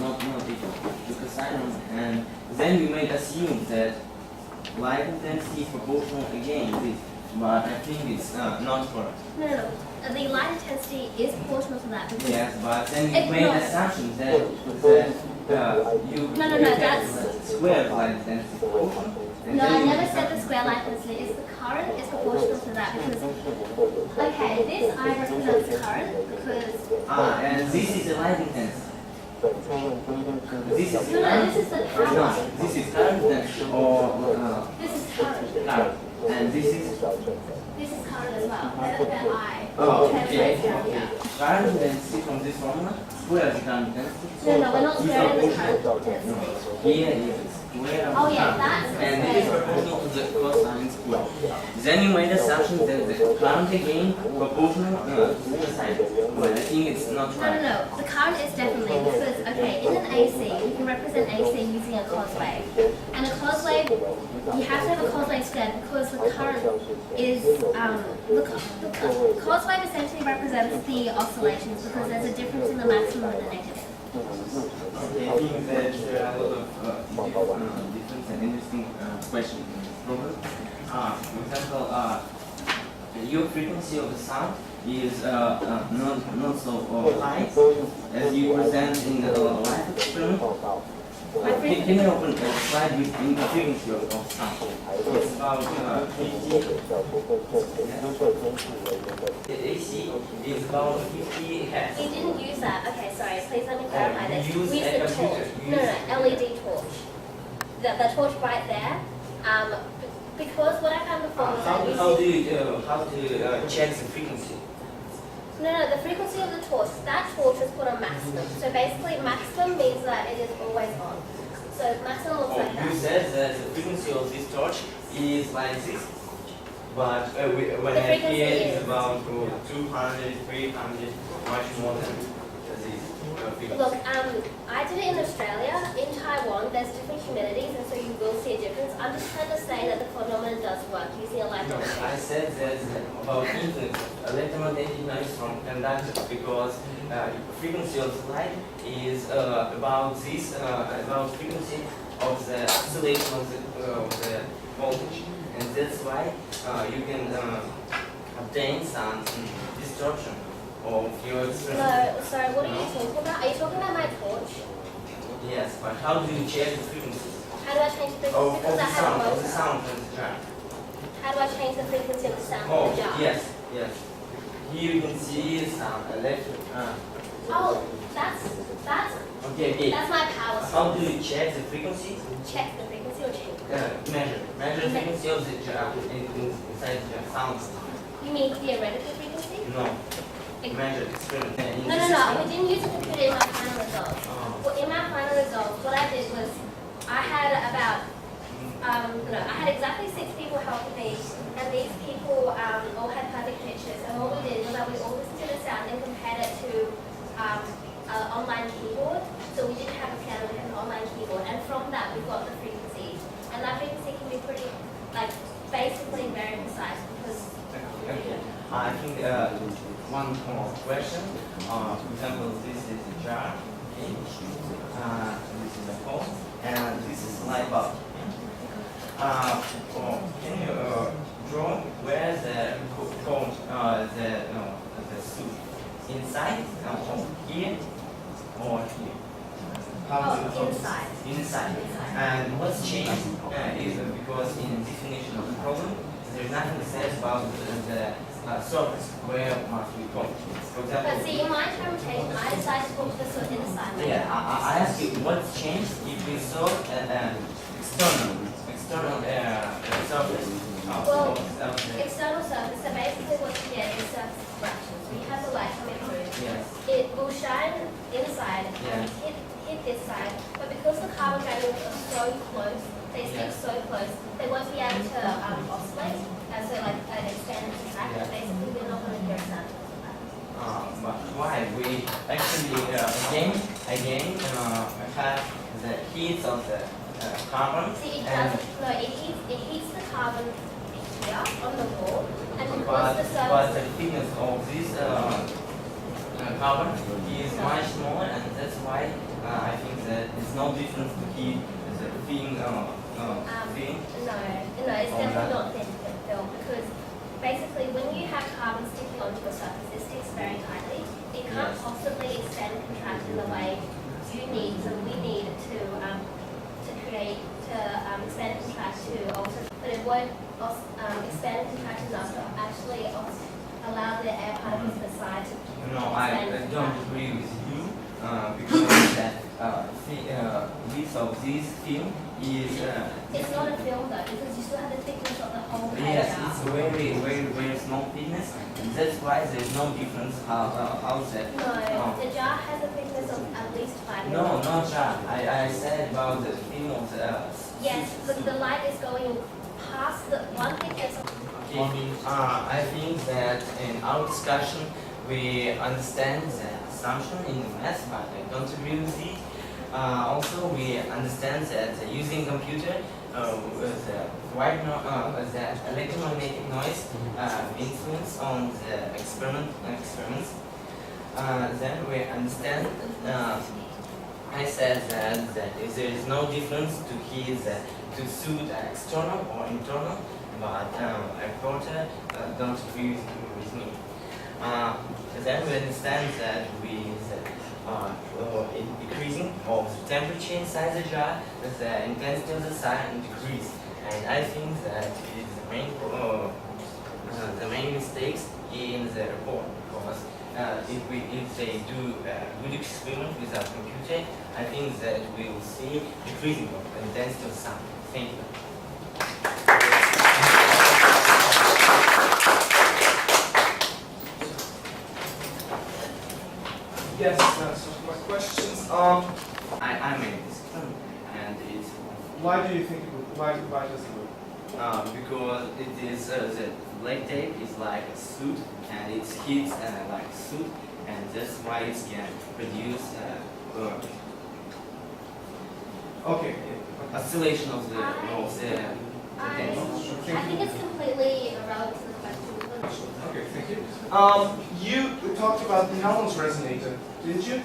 not equal to cosine. And then we might assume that light intensity is proportional again to this, but I think it's not correct. No. The light intensity is proportional to that because Yes, but then you It's made not. assumption that you No, that's- square light intensity proportional. and No, then I you never make said the square light intensity. It's the current is proportional to that because, okay, this I represents current because. and this is the light intensity. This is No, this is the power. No, this is current intensity or This is current. current, and this is This is current as well. That I okay. translate down here. Current intensity from this formula square the current intensity. No, we're not is squaring the proportional. current intensity. Here is square of Oh, the yeah, current, that's the and this is square. proportional to the cosine square. Then you made assumption that the current again proportional to the sine. Well, I think it's not right. No. The current is definitely because, okay, in an AC, you can represent AC using a cos wave. And a cos wave, you have to have a cos wave squared because the current is, the cos wave essentially represents the oscillations because there's a difference in the maximum and the negative. Okay, I think that there are a lot of different and interesting questions in this problem. For example, your frequency of the sound is not so high as you present in the live experiment. Can you open a slide with the frequency of sound? It's about 50. The AC is about 50 hertz. You didn't use that. Okay, sorry. Please let me clarify this. you use We used a the computer. torch. You No, LED torch. The torch right there. Because what I found before was that How do you check the frequency? No, the frequency of the torch. That torch is put on maximum. So basically, maximum means that it is always on. So maximum looks like You that. said that the frequency of this torch is like this, but when The I frequency hear is- it's about 200, 300, much more than this frequency. Look, I did it in Australia. In Taiwan, there's different humidities, and so you will see a difference. I'm just trying to say that the phenomenon does work using a light bulb. I said that about influence electromagnetic noise from conductors because frequency of the light is about this about frequency of the oscillation of the voltage, and that's why you can obtain some distortion of your experiment. No, sorry, what are you talking about? Are you talking about my torch? Yes, but how do you check the frequency? How do I change the frequency? Of Because I the have sound, both. of the sound from the jar. How do I change the frequency of the sound Oh, in the jar? yes. Here you can see some electric. Oh, that's Okay. that's my power How source. do you check the frequency? Check the frequency or change? Measure the frequency of the jar inside the sound. You mean theoretical frequency? No. Measure experiment. No. We didn't use a computer in my final results. Well, in my final results, what I did was I had about I had exactly 6 people helping me, and these people all had perfect pictures. And what we did was that we all listened to the sound and compared it to an online keyboard. So we didn't have a piano, we had an online keyboard, and from that we got the frequency. And that frequency can be pretty, basically very precise because. Okay. I think one more question. For example, this is a jar. Okay. This is a hole, and this is a light bulb. Can you draw where the cone, the soup inside, here or here? Inside. Inside. And what's changed is because in the definition of the problem, there's nothing that says about the surface where must we go. For example, But see, in my interpretation, I decided to put the soot inside. yeah, I ask you what's changed if we saw external surface. Well, external surface, so basically what you get is surface refraction. So you have the light coming through. Yes. It will shine inside Yeah. and hit this side, but because the carbon granules are so close, they stick Yeah. so close, they won't be able to oscillate, and so expand and contract. Yeah. Basically, we're not going to hear a sound because of that. But why? We actually again have the heat of the carbon. See, it and doesn't. No, it heats the carbon here on the wall, and because but the the surface. thickness of this carbon is much smaller, and that's why I think that it's no difference to keep the thin thing. No, it's definitely not thin film because basically when you have carbon sticking onto a surface, it sticks very tightly. It can't possibly extend and contract in the way you need, so we need to create, to expand and contract to also, but it won't expand and contract enough to actually allow the air particles beside to No, expand I and don't contract. agree with you because that width of this film is. It's not a film though, because you still have the thickness of the whole paper. Yes, it's very small thickness, and that's why there's no difference how that. No, the jar has a thickness of at least 5 No, millimeters. not jar. I said about the film of the. Yes, the light is going past the one thickness of. I think that in our discussion we understand the assumption in the math, but I don't agree with it. Also, we understand that using computer with the the electromagnetic noise influence on the experiments. Then we understand. I said that there is no difference to suit external or internal, but reporter don't agree with me. Then we understand that increasing of the temperature inside the jar, the intensity of the sun decrease, and I think that is the main mistakes in the report because if they do a good experiment with our computer, I think that we will see decreasing of the intensity of the sun. Thank you. Yes, so my questions. I made this film, and it's. Why do you think it would? Why does it work? Because it is the black tape is like a suit, and it heats like a suit, and that's why it can produce okay. Oscillation of the I think it's completely irrelevant to the question. Okay, thank you. You talked about the Helmholtz resonator, didn't you?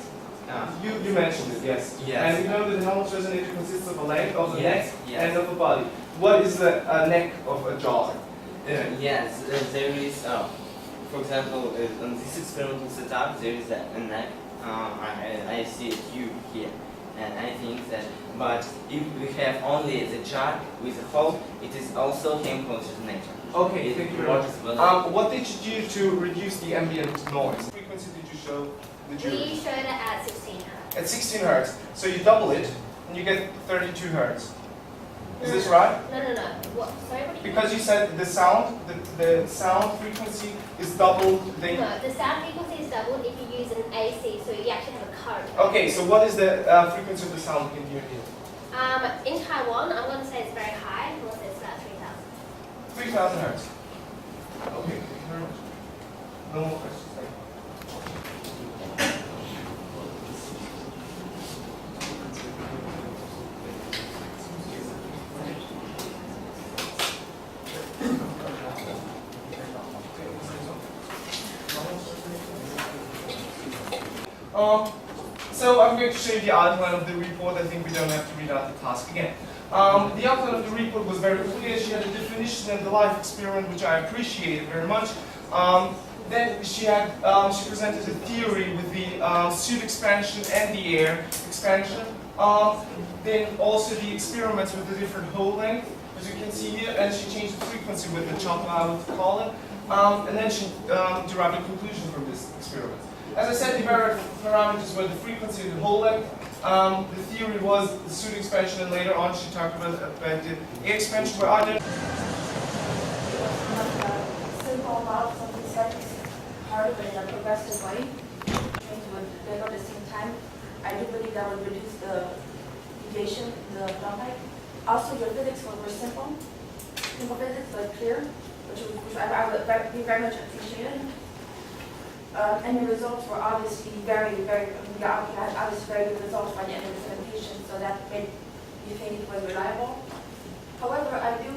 You mentioned it, yes. Yes. And we know that the Helmholtz resonator consists of a leg of the Yes, neck yes. and of a body. What is the neck of a jar? Yes, there is. For example, on this experimental setup, there is a neck. I see a tube here, and I think that. But if we have only the jar with a hole, it is also Helmholtz resonator. Okay, thank you very much. What did you do to reduce the ambient noise? What frequency did you show the We jury? showed it at 16 hertz. At 16 hertz. So you double it, and you get 32 hertz. Is this right? No. What? Sorry, what did you Because you said the sound frequency is doubled. No, the sound frequency is doubled if you use an AC, so you actually have a current. Okay, so what is the frequency of the sound we can hear here? In Taiwan, I'm going to say it's very high. I'm going to say it's about 3,000. 3,000 hertz. Okay, thank you very much. No more questions. Thank you. So I'm going to show you the outline of the report. I think we don't have to read out the task again. The outline of the report was very clear. She had a definition and the life experiment, which I appreciated very much. Then she presented a theory with the suit expansion and the air expansion. Then also the experiments with the different hole length, as you can see here, and she changed the frequency with the chop-out column. And then she derived a conclusion from this experiment. As I said, the parameters were the frequency and the hole length. The theory was the suit expansion, and later on she talked about the air expansion, where I don't. Simple models of the circuits harder but in a progressive way, trying to develop at the same time. I do believe that would reduce the deviation in the downpipe. Also, your physics were simple physics, but clear, which I would very much appreciated. And the results were obviously very good results by the end of the presentation, so that made you think it was reliable. However, I do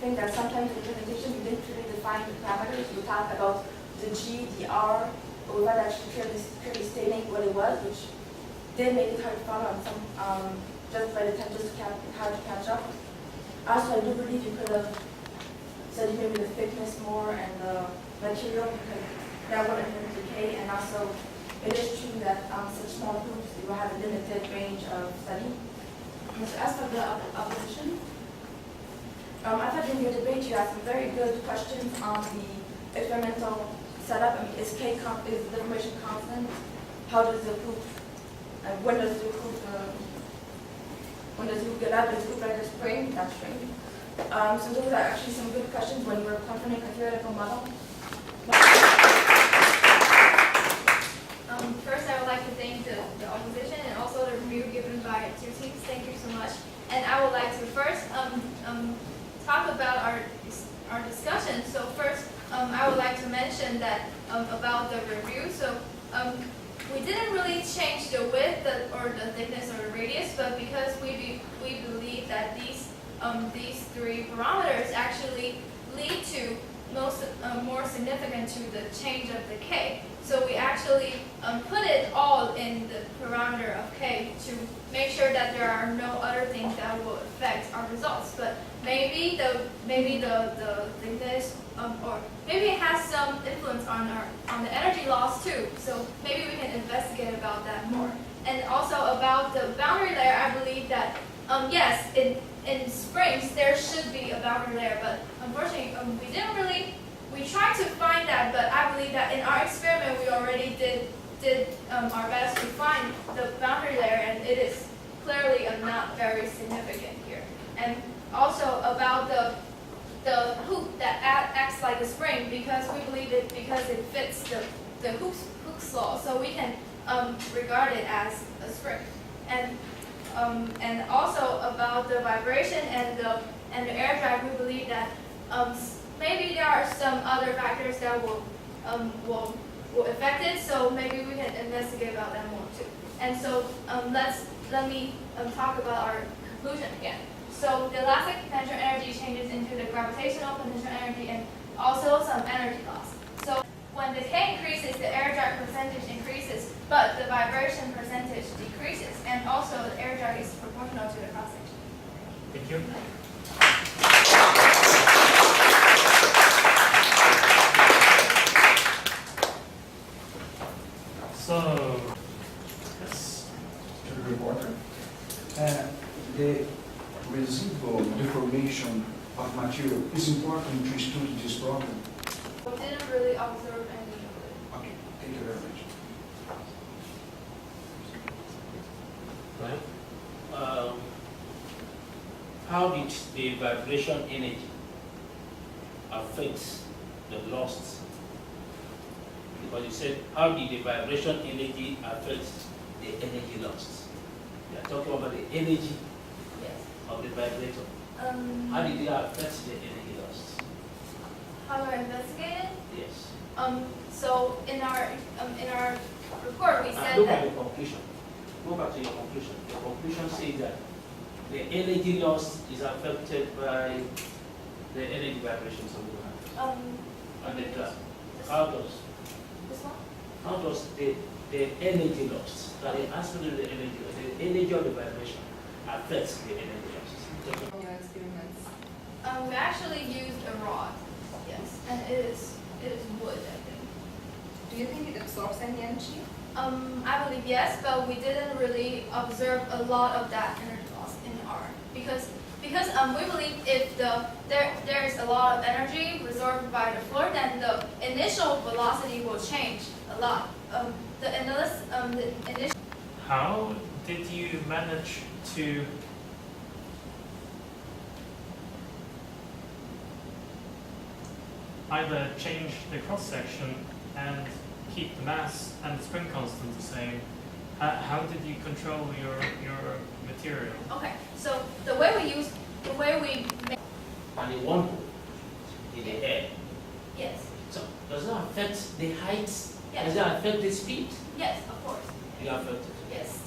think that sometimes in implementation you didn't really define the parameters. You talk about the G, the R, but without actually clearly stating what it was, which did make it hard to follow on some, just by the time hard to catch up. Also, I do believe you could have studied maybe the thickness more and the material, because that would have decay, and also it is true that such small groups you will have a limited range of study. So as for the opposition, I thought in your debate you had some very good questions on the experimental setup. I mean, is the information constant? How does the proof, when does the proof get out? Does the proof like a spring? Not spring. So those are actually some good questions when we're confronting a theoretical model. First, I would like to thank the opposition and also the review given by two teams. Thank you so much. And I would like to first talk about our discussion. So first, I would like to mention that about the review. So we didn't really change the width or the thickness or the radius, but because we believe that these three parameters actually lead to more significant to the change of the K. So we actually put it all in the parameter of K to make sure that there are no other things that will affect our results. But maybe the thickness or maybe it has some influence on the energy loss too. So maybe we can investigate about that more. And also about the boundary layer, I believe that yes, in springs there should be a boundary layer, but unfortunately we didn't really. We tried to find that, but I believe that in our experiment we already did our best to find the boundary layer, and it is clearly not very significant here. And also about the hoop that acts like a spring, because we believe it because it fits the Hooke's law, so we can regard it as a spring. And also about the vibration and the air drag, we believe that maybe there are some other factors that will affect it. So maybe we can investigate about that more too. And so let me talk about our conclusion again. So the elastic potential energy changes into the gravitational potential energy and also some energy loss. So when the K increases, the air drag percentage increases, but the vibration percentage decreases, and also the air drag is proportional to the cross section. Thank you. So, yes. To the reporter. The residual deformation of material is important to study this problem. We didn't really observe any of it. Okay, thank you very much. How did the vibration energy affect the loss? Because you said, how did the vibration energy affect the energy loss? You are talking about the energy of the vibrator. How did it affect the energy loss? How do I investigate it? Yes. So in our report we said look that. at the conclusion. Go back to your conclusion. The conclusion says that the energy loss is affected by the energy vibrations of the wire. And the glass. How does? This one? How does the energy loss, that the aspect of the energy of the vibration affects the energy loss? From your experiments. We actually used a rod, yes, and it is wood, I think. Do you think it absorbs any energy? I believe yes, but we didn't really observe a lot of that energy loss in R because we believe if there is a lot of energy resorbed by the floor, then the initial velocity will change a lot. The initial. How did you manage to either change the cross section and keep the mass and the spring constant the same? How did you control your material? Okay, so the way we make. And the one in the air. Yes. So does that affect the height? Yes. Does that affect the speed? Yes, of course. You affect it. Yes.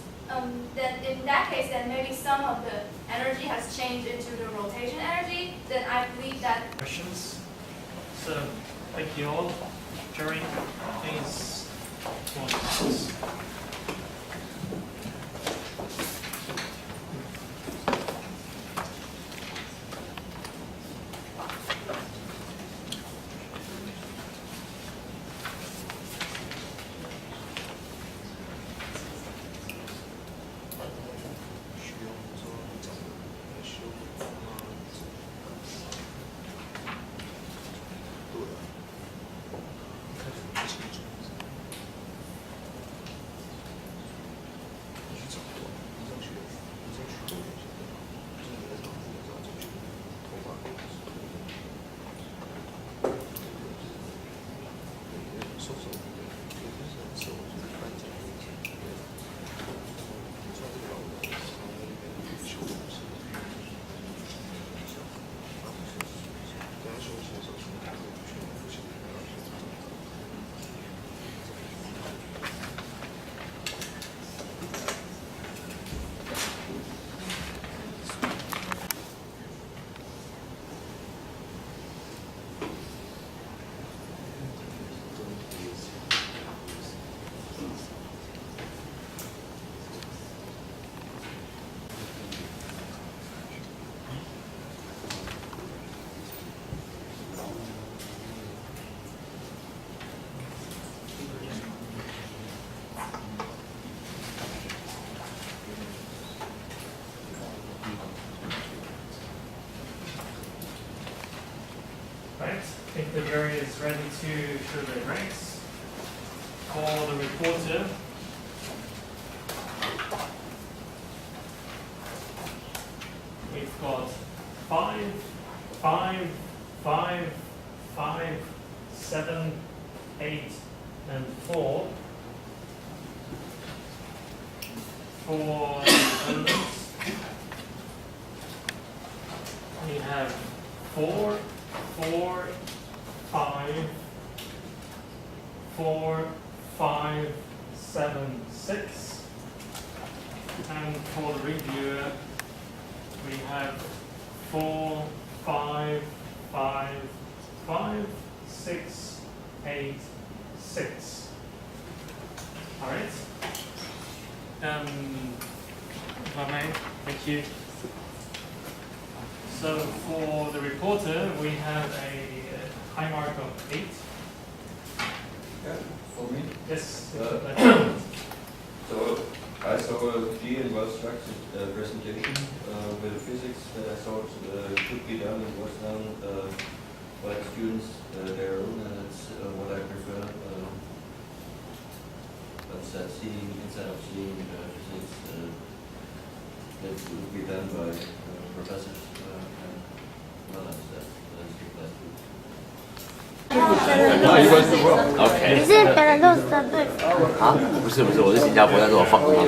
then in that case, then maybe some of the energy has changed into the rotation energy. Then I believe that. Questions? So, thank you all. Jerry, please. Right, I think the jury is ready to show their ranks. For the reporter, we've got 5, 5, 5, 5, 7, 8, and 4. For elements, we have 4, 4, 5, 4, 5, 7, 6. And for the reviewer, we have 4, 5, 5, 5, 6, 8, 6. All right. If I may, thank you. So for the reporter, we have a high mark of 8. Yeah, for me? Yes. So I saw a clear and well-structured presentation with the physics that I thought could be done and was done by the students their own, and that's what I prefer. That's that seeing instead of seeing physics that would be done by professors. Well, that's the best. OK。你是本人都3对。啊？不是，我是新加坡，但是我放过他们。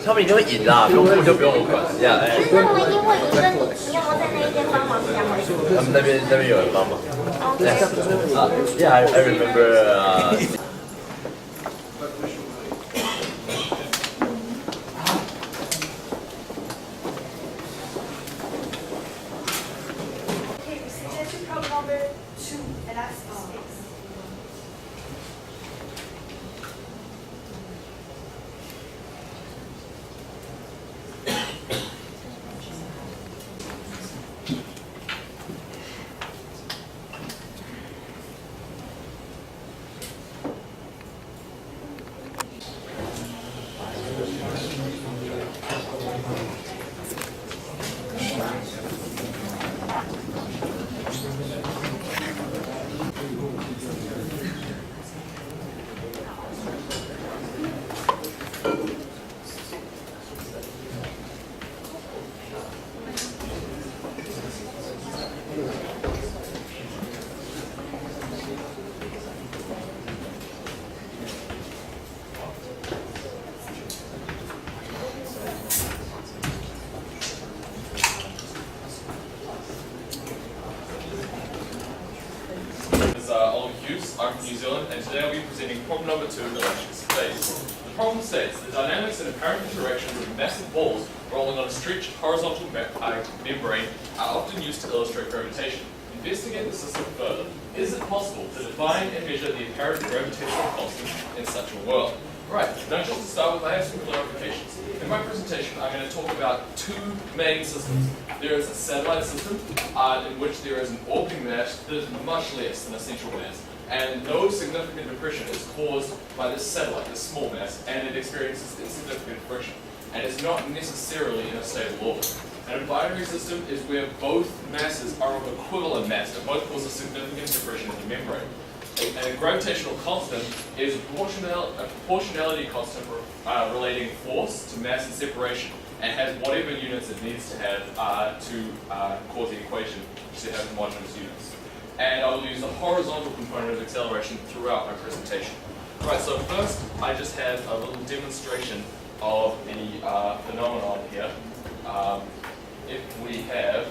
他们一定会赢的，不用就不用我管。这样哎。那他们一定会赢，跟你有没有在那一边帮忙比较好？他们那边有人帮忙。Yeah, I remember. I'm from New Zealand, and today I'll be presenting problem number 2 in electric space. problem states the dynamics and apparent interactions of massive balls rolling on a stretched horizontal membrane are often used to illustrate gravitation. Investigate the system further. Is it possible to define and measure the apparent gravitational constant in such a world? Right, now just to start with, I have some clarifications. In my presentation, I'm going to talk about two main systems. There is a satellite system, in which there is an orbiting mass that is much less than a central mass, and no significant depression is caused by this satellite, this small mass, and it experiences insignificant friction, and is not necessarily in a stable orbit. And a binary system is where both masses are of equivalent mass, and both cause a significant depression in the membrane. And a gravitational constant is a proportionality constant relating force to mass and separation, and has whatever units it needs to have to cause the equation to have homogeneous units. And I will use the horizontal component of acceleration throughout my presentation. Right, so first I just have a little demonstration of any phenomenon here. If we have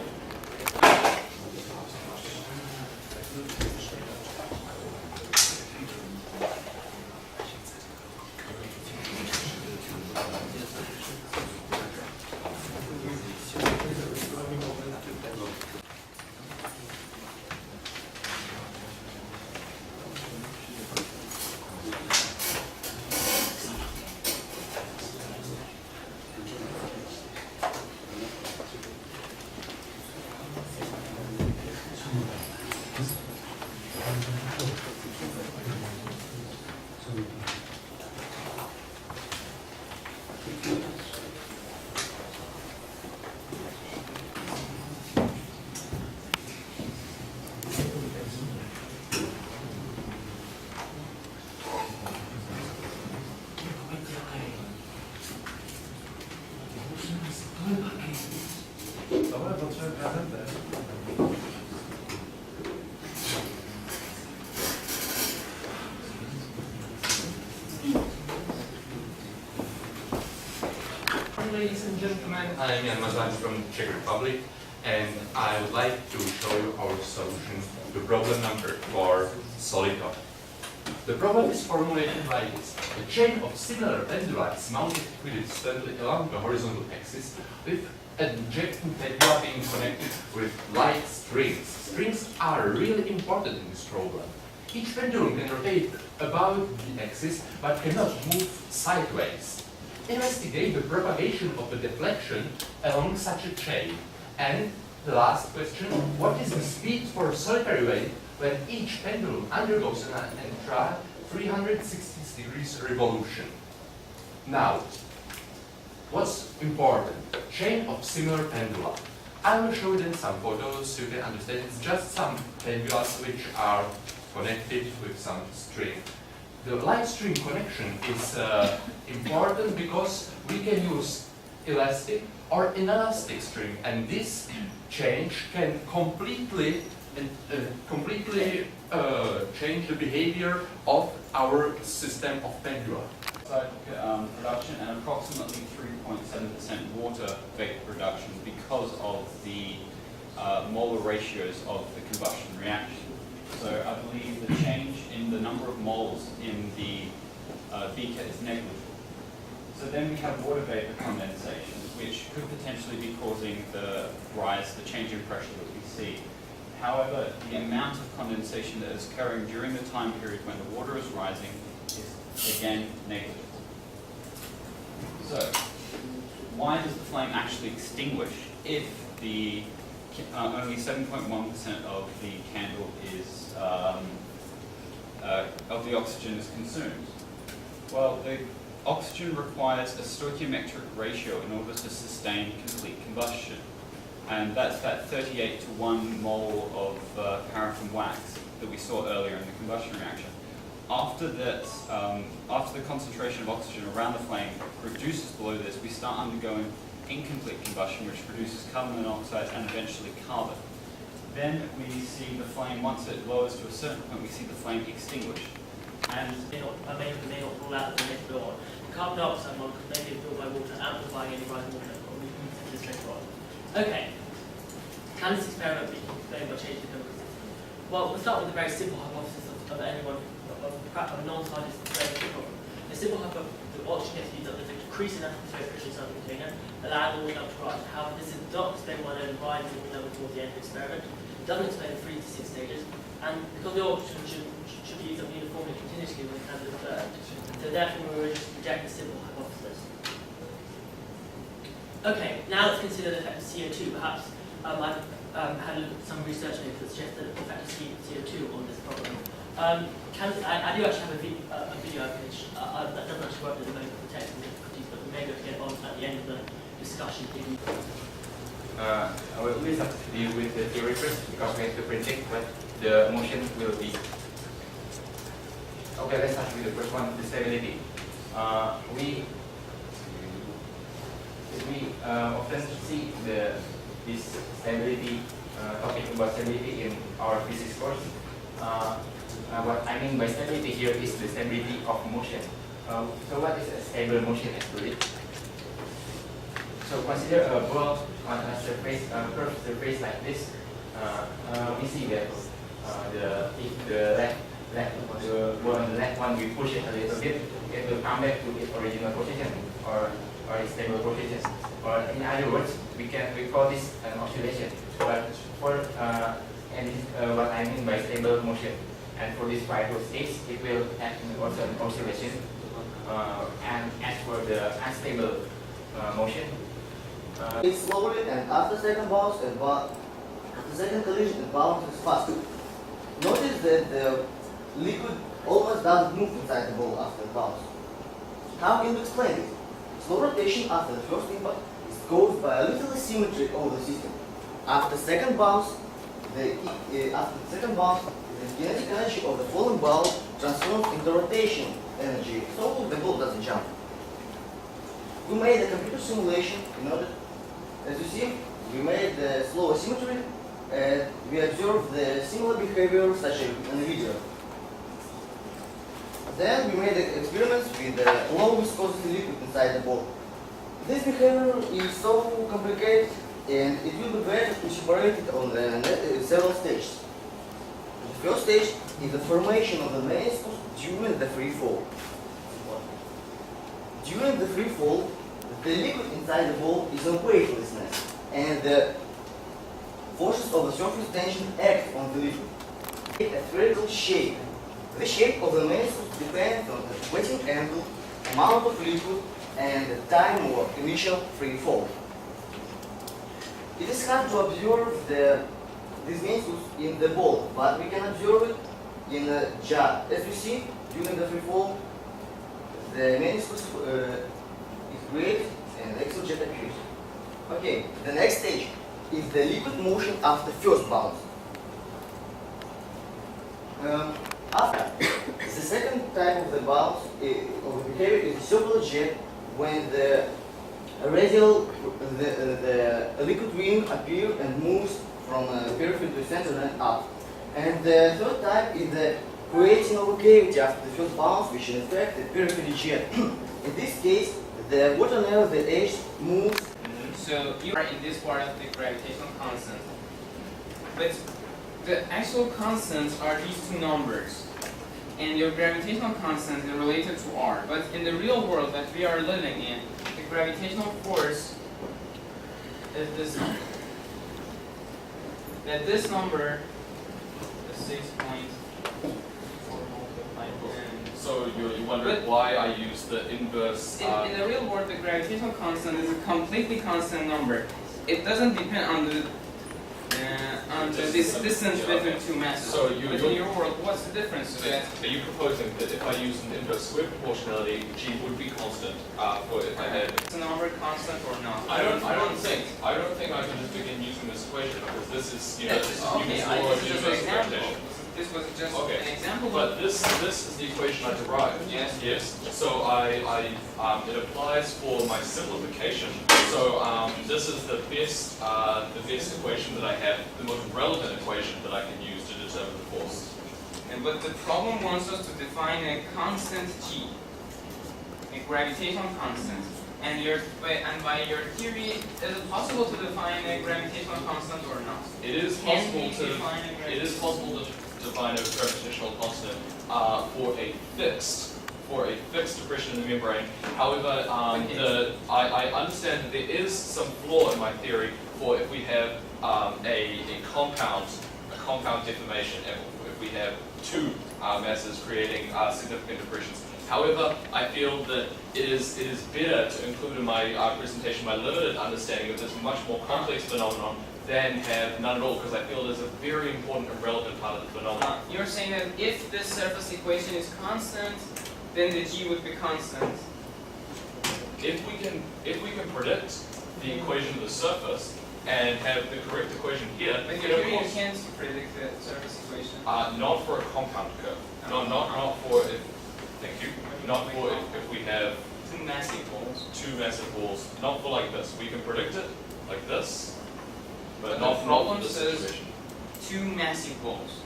Ladies and gentlemen, I am Jan Mazan from Czech Republic, and I would like to show you our solution to problem number 4, Soliton. The problem is formulated like this. A chain of similar pendula is mounted equidistantly along the horizontal axis, with an ejecting pendula being connected with light strings. Strings are really important in this problem. Each pendulum can rotate about the axis, but cannot move sideways. Investigate the propagation of the deflection along such a chain. And the last question, what is the speed for a solitary wave when each pendulum undergoes an entire 360 degrees revolution? Now, what's important? Chain of similar pendula. I will show you then some photos so you can understand it's just some pendulas which are connected with some string. The light string connection is important because we can use elastic or inelastic string, and this change can completely change the behavior of our system of pendula. Production and approximately 3.7% water vapor production because of the molar ratios of the combustion reaction. So I believe the change in the number of moles in the beaker is negligible. So then we have water vapor condensation, which could potentially be causing the change in pressure that we see. However, the amount of condensation that is occurring during the time period when the water is rising is again negligible. So why does the flame actually extinguish if the only 7.1% of the candle is of the oxygen is consumed? Well, the oxygen requires a stoichiometric ratio in order to sustain complete combustion, and that's that 38 to 1 mole of paraffin wax that we saw earlier in the combustion reaction. After that, after the concentration of oxygen around the flame reduces below this, we start undergoing incomplete combustion, which produces carbon monoxide and eventually carbon. Then we see the flame, once it lowers to a certain point, we see the flame extinguish. And may not rule out the later on. The carbon dioxide molecule may be filled by water, amplifying any rising water, but we can see this later on. Okay, can this experiment be explained by changing the chemical system? Well, we'll start with a very simple hypothesis of anyone, of a non-scientist problem. A simple hypothesis the oxygen gets used up, there's a decrease in atmospheric pressure inside the container, allowing all enough to rise. However, this is not explained why they're rising level towards the end of the experiment. It doesn't explain 3 to 6 stages, and because the oxygen should be used up uniformly continuously when the candle is burned, so therefore we will just reject the simple hypothesis. Okay, now let's consider the effect of CO2. Perhaps I've had a look at some research that suggests the effect of CO2 on this problem. I do actually have a video which that doesn't actually work at the moment for the text and difficulties, but we may go to get on at the end of the discussion. I will leave up to deal with the theory first because we have to predict what the motion will be. Okay, let's start with the first one, the stability. We often see this stability, talking about stability in our physics course. What I mean by stability here is the stability of motion. So what is a stable motion actually? So consider a ball on a surface, curved surface like this. We see that if the ball on the left one we push it a little bit, it will come back to its original position or its stable position. Or in other words, we call this an oscillation. But for and this is what I mean by stable motion. And for this vital state, it will have also an oscillation. And as for the unstable motion, it's slowly, and after second bounce, after second collision, it bounces faster. Notice that the liquid almost doesn't move inside the ball after the bounce. How can you explain it? Slow rotation after the first impact is caused by a little asymmetry of the system. After second bounce, the kinetic energy of the falling ball transforms into rotation energy, so the ball doesn't jump. We made a computer simulation in order, as you see, we made the slow asymmetry and we observed the similar behavior such as in the video. Then we made experiments with the low viscosity liquid inside the ball. This behavior is so complicated and it will be better to separate it on several stages. The first stage is the formation of the meniscus during the free fall. During the free fall, the liquid inside the ball is in weightlessness and the forces of the surface tension act on the liquid. A spherical shape. The shape of the meniscus depends on the wetting angle, amount of liquid, and the time of initial free fall. It is hard to observe this meniscus in the ball, but we can observe it in a jar. As you see, during the free fall, the meniscus is created and the exhaust jet appears. Okay, the next stage is the liquid motion after first bounce. The second type of the bounce of the behavior is the circular jet when the radial, the liquid ring appears and moves from periphery to center and up. And the third type is the creating of a cavity after the first bounce, which is in fact the periphery jet. In this case, the water level, the edge moves. So you are in this part of the gravitational constant. But the actual constants are these two numbers. And your gravitational constant is related to r. But in the real world that we are living in, the gravitational force is this number. That this number is 6.4 multiplied. So you wonder why I use the inverse. In the real world, the gravitational constant is a completely constant number. It doesn't depend on the this distance between two masses. So but in your world, what's the difference to that? Are you proposing that if I use an inverse square proportionality, G would be constant for if I had? Is the number constant or not? I don't think I can just begin using this equation because this is this is just an example. This was just an example. But this is the equation I derived. Yes. Yes. So it applies for my simplification. So this is the best equation that I have, the most relevant equation that I can use to determine the force. But the problem wants us to define a constant G, a gravitational constant. And by your theory, is it possible to define a gravitational constant or not? It is possible to define a gravitational constant for a fixed for a fixed depression in the membrane. However, I understand that there is some flaw in my theory for if we have a compound deformation, and if we have two masses creating significant depressions. However, I feel that it is better to include in my presentation my limited understanding of this much more complex phenomenon than have none at all, because I feel it is a very important and relevant part of the phenomenon. You're saying that if this surface equation is constant, then the G would be constant. If we can predict the equation of the surface and have the correct equation here, but then here of you course, can't predict the surface equation. not for a compound curve. Not for if. Thank you. Not for if we have two massive balls. Two massive balls. Not for like this. We can predict it like this, but the not problem for this says situation. two massive balls.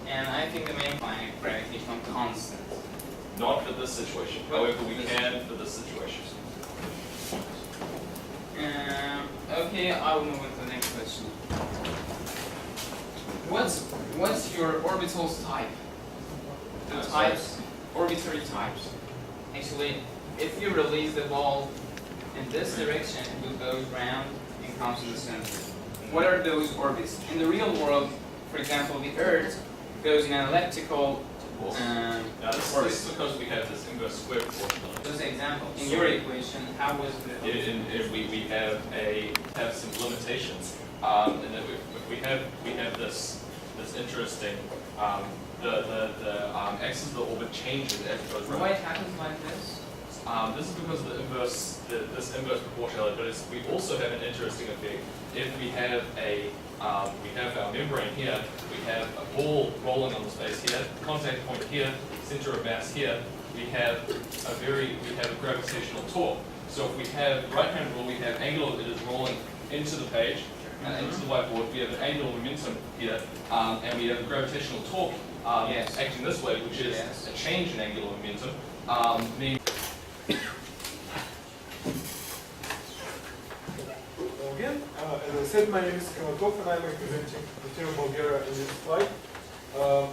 And I think the main point is gravitational constant. Not for this situation. However, we can for this situation. Okay, I will move on to the next question. What's your orbitals type? The types, arbitrary types. Actually, if you release the ball in this direction, it will go round and come to the center. What are those orbits? In the real world, for example, the Earth goes in an elliptical This is because we have this inverse square proportion. Just an example. In your equation, how was the? If we have some limitations, and then if we have this interesting the axis of the orbit changes as it goes around. Why it happens like this? This is because of the inverse this inverse proportionality. But we also have an interesting effect. If we have we have our membrane here, we have a ball rolling on the space here, contact point here, center of mass here. We have a gravitational torque. So if we have right-hand rule, we have angular, it is rolling into the page, into the whiteboard. We have an angular momentum here, and we have a gravitational torque acting this way, which is a change in angular momentum. Again, as I said, my name is Kanatov and I'm representing the team of Bulgaria in this slide.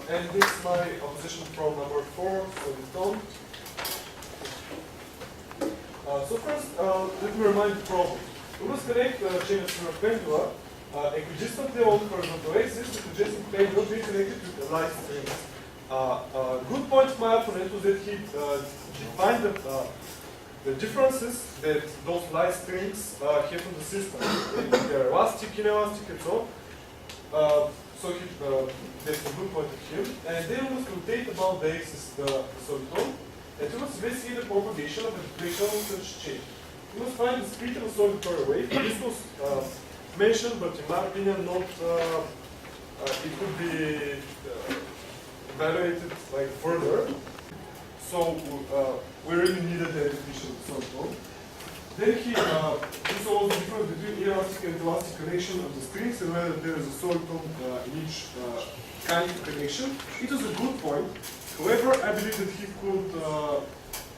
And this is my opposition from number 4, Soliton. So first, let me remind the problem. We must connect the chain of rectangular equidistantly on horizontal axis. The adjacent plane will be connected to the light strings. Good point of my opponent was that he defined the differences that those light strings have in the system. They're elastic, inelastic, and so on. So that's a good point of him. And then we must rotate about the axis the soliton. And we must investigate the propagation of the deflection of such change. We must find the speed of a solitary wave. This was mentioned, but in my opinion, not. It could be evaluated like further. So we really needed the definition of soliton. Then he saw the difference between elastic and elastic connection of the strings and whether there is a soliton in each kind of connection. It was a good point. However, I believe that he could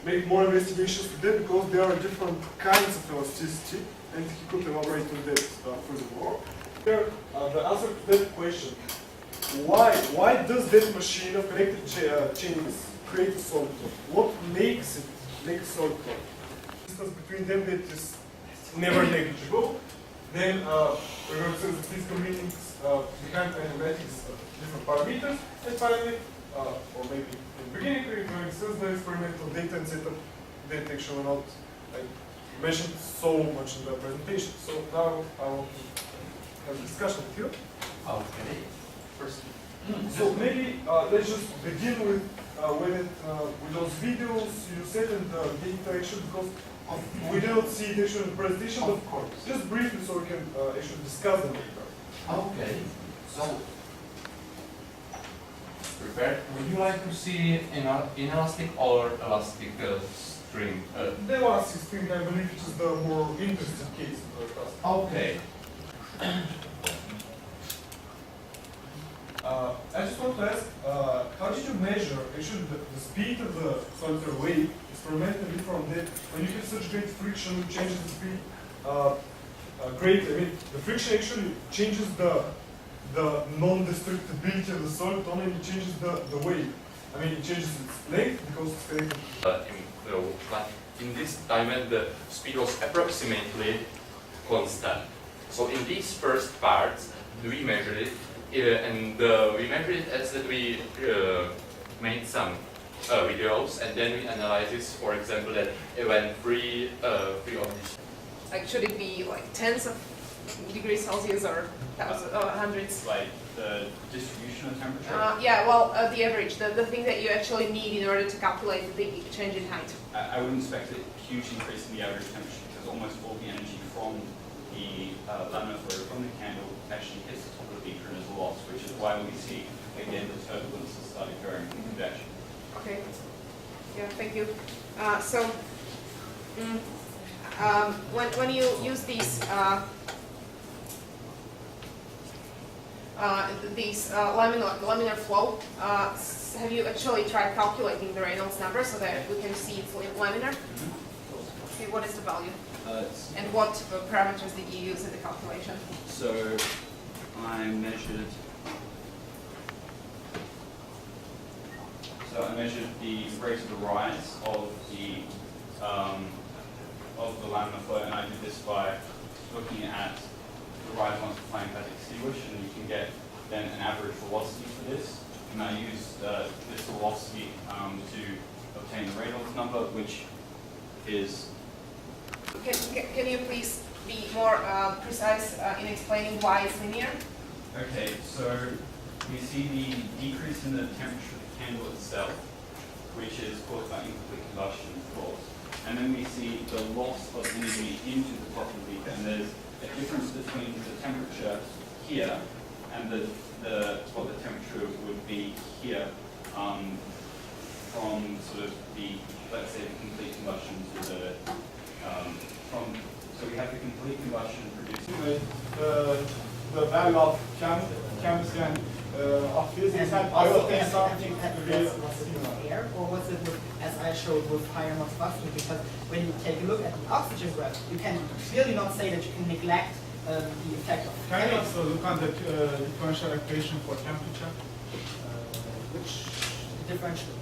make more investigations to that because there are different kinds of elasticity, and he could elaborate on that furthermore. Here, the answer to that question: why does that machine of connected chains create a soliton? What makes it make a soliton? The distance between them that is never negligible. Then we're going to see the physical meanings behind kinematics of different parameters, and finally. Or maybe in the beginning, we're going to use the experimental data and setup that actually not mentioned so much in the presentation. So now I want to have a discussion with you. Okay. First. So maybe let's just begin with those videos you said in the interaction, because we didn't see it actually in the presentation, but just briefly so we can actually discuss them later. Okay. So. Prepared. Would you like to see inelastic or elastic string? The elastic string, I believe, is the more interesting case. Okay. I just want to ask, how did you measure actually the speed of the solitary wave experimentally from that? When you have such great friction, it changes the speed. The friction actually changes the non-destructibility of the soliton, and it changes the wave. I mean, it changes its length because it's very Like in this diamond, the speed was approximately constant. So in these first parts, we measured it, and we measured it as that we made some videos, and then we analyzed this. For example, that when three of these. Like, should it be like tens of degrees Celsius or hundreds? Like the distribution of temperature? Yeah, well, the average, the thing that you actually need in order to calculate the change in height. I wouldn't expect a huge increase in the average temperature because almost all the energy from the laminar flow from the candle actually hits the top of the beaker and is lost, which is why we see again the turbulence has started going in convection. Okay. Yeah, thank you. When you use these laminar flow, have you actually tried calculating the Reynolds number so that we can see it's laminar? Okay, what is the value? And what parameters did you use in the calculation? So I measured the rate of the rise of the laminar flow, and I did this by looking at the rise once the flame has extinguished, and you can get then an average velocity for this. And I used this velocity to obtain the Reynolds number, which is. Can you please be more precise in explaining why it's linear? Okay, so we see the decrease in the temperature of the candle itself, which is caused by incomplete combustion, of course. And then we see the loss of energy into the top of the beaker, and there's a difference between the temperature here and what the temperature would be here from sort of the, let's say, the complete combustion to the so we have the complete combustion producing the value of chemistry and of physics, and I will think something really air, or was it with, as I showed, with higher mass buffering? Because when you take a look at the oxygen graph, you can clearly not say that you can neglect the effect of. Can you also look at the differential equation for temperature? Which differential?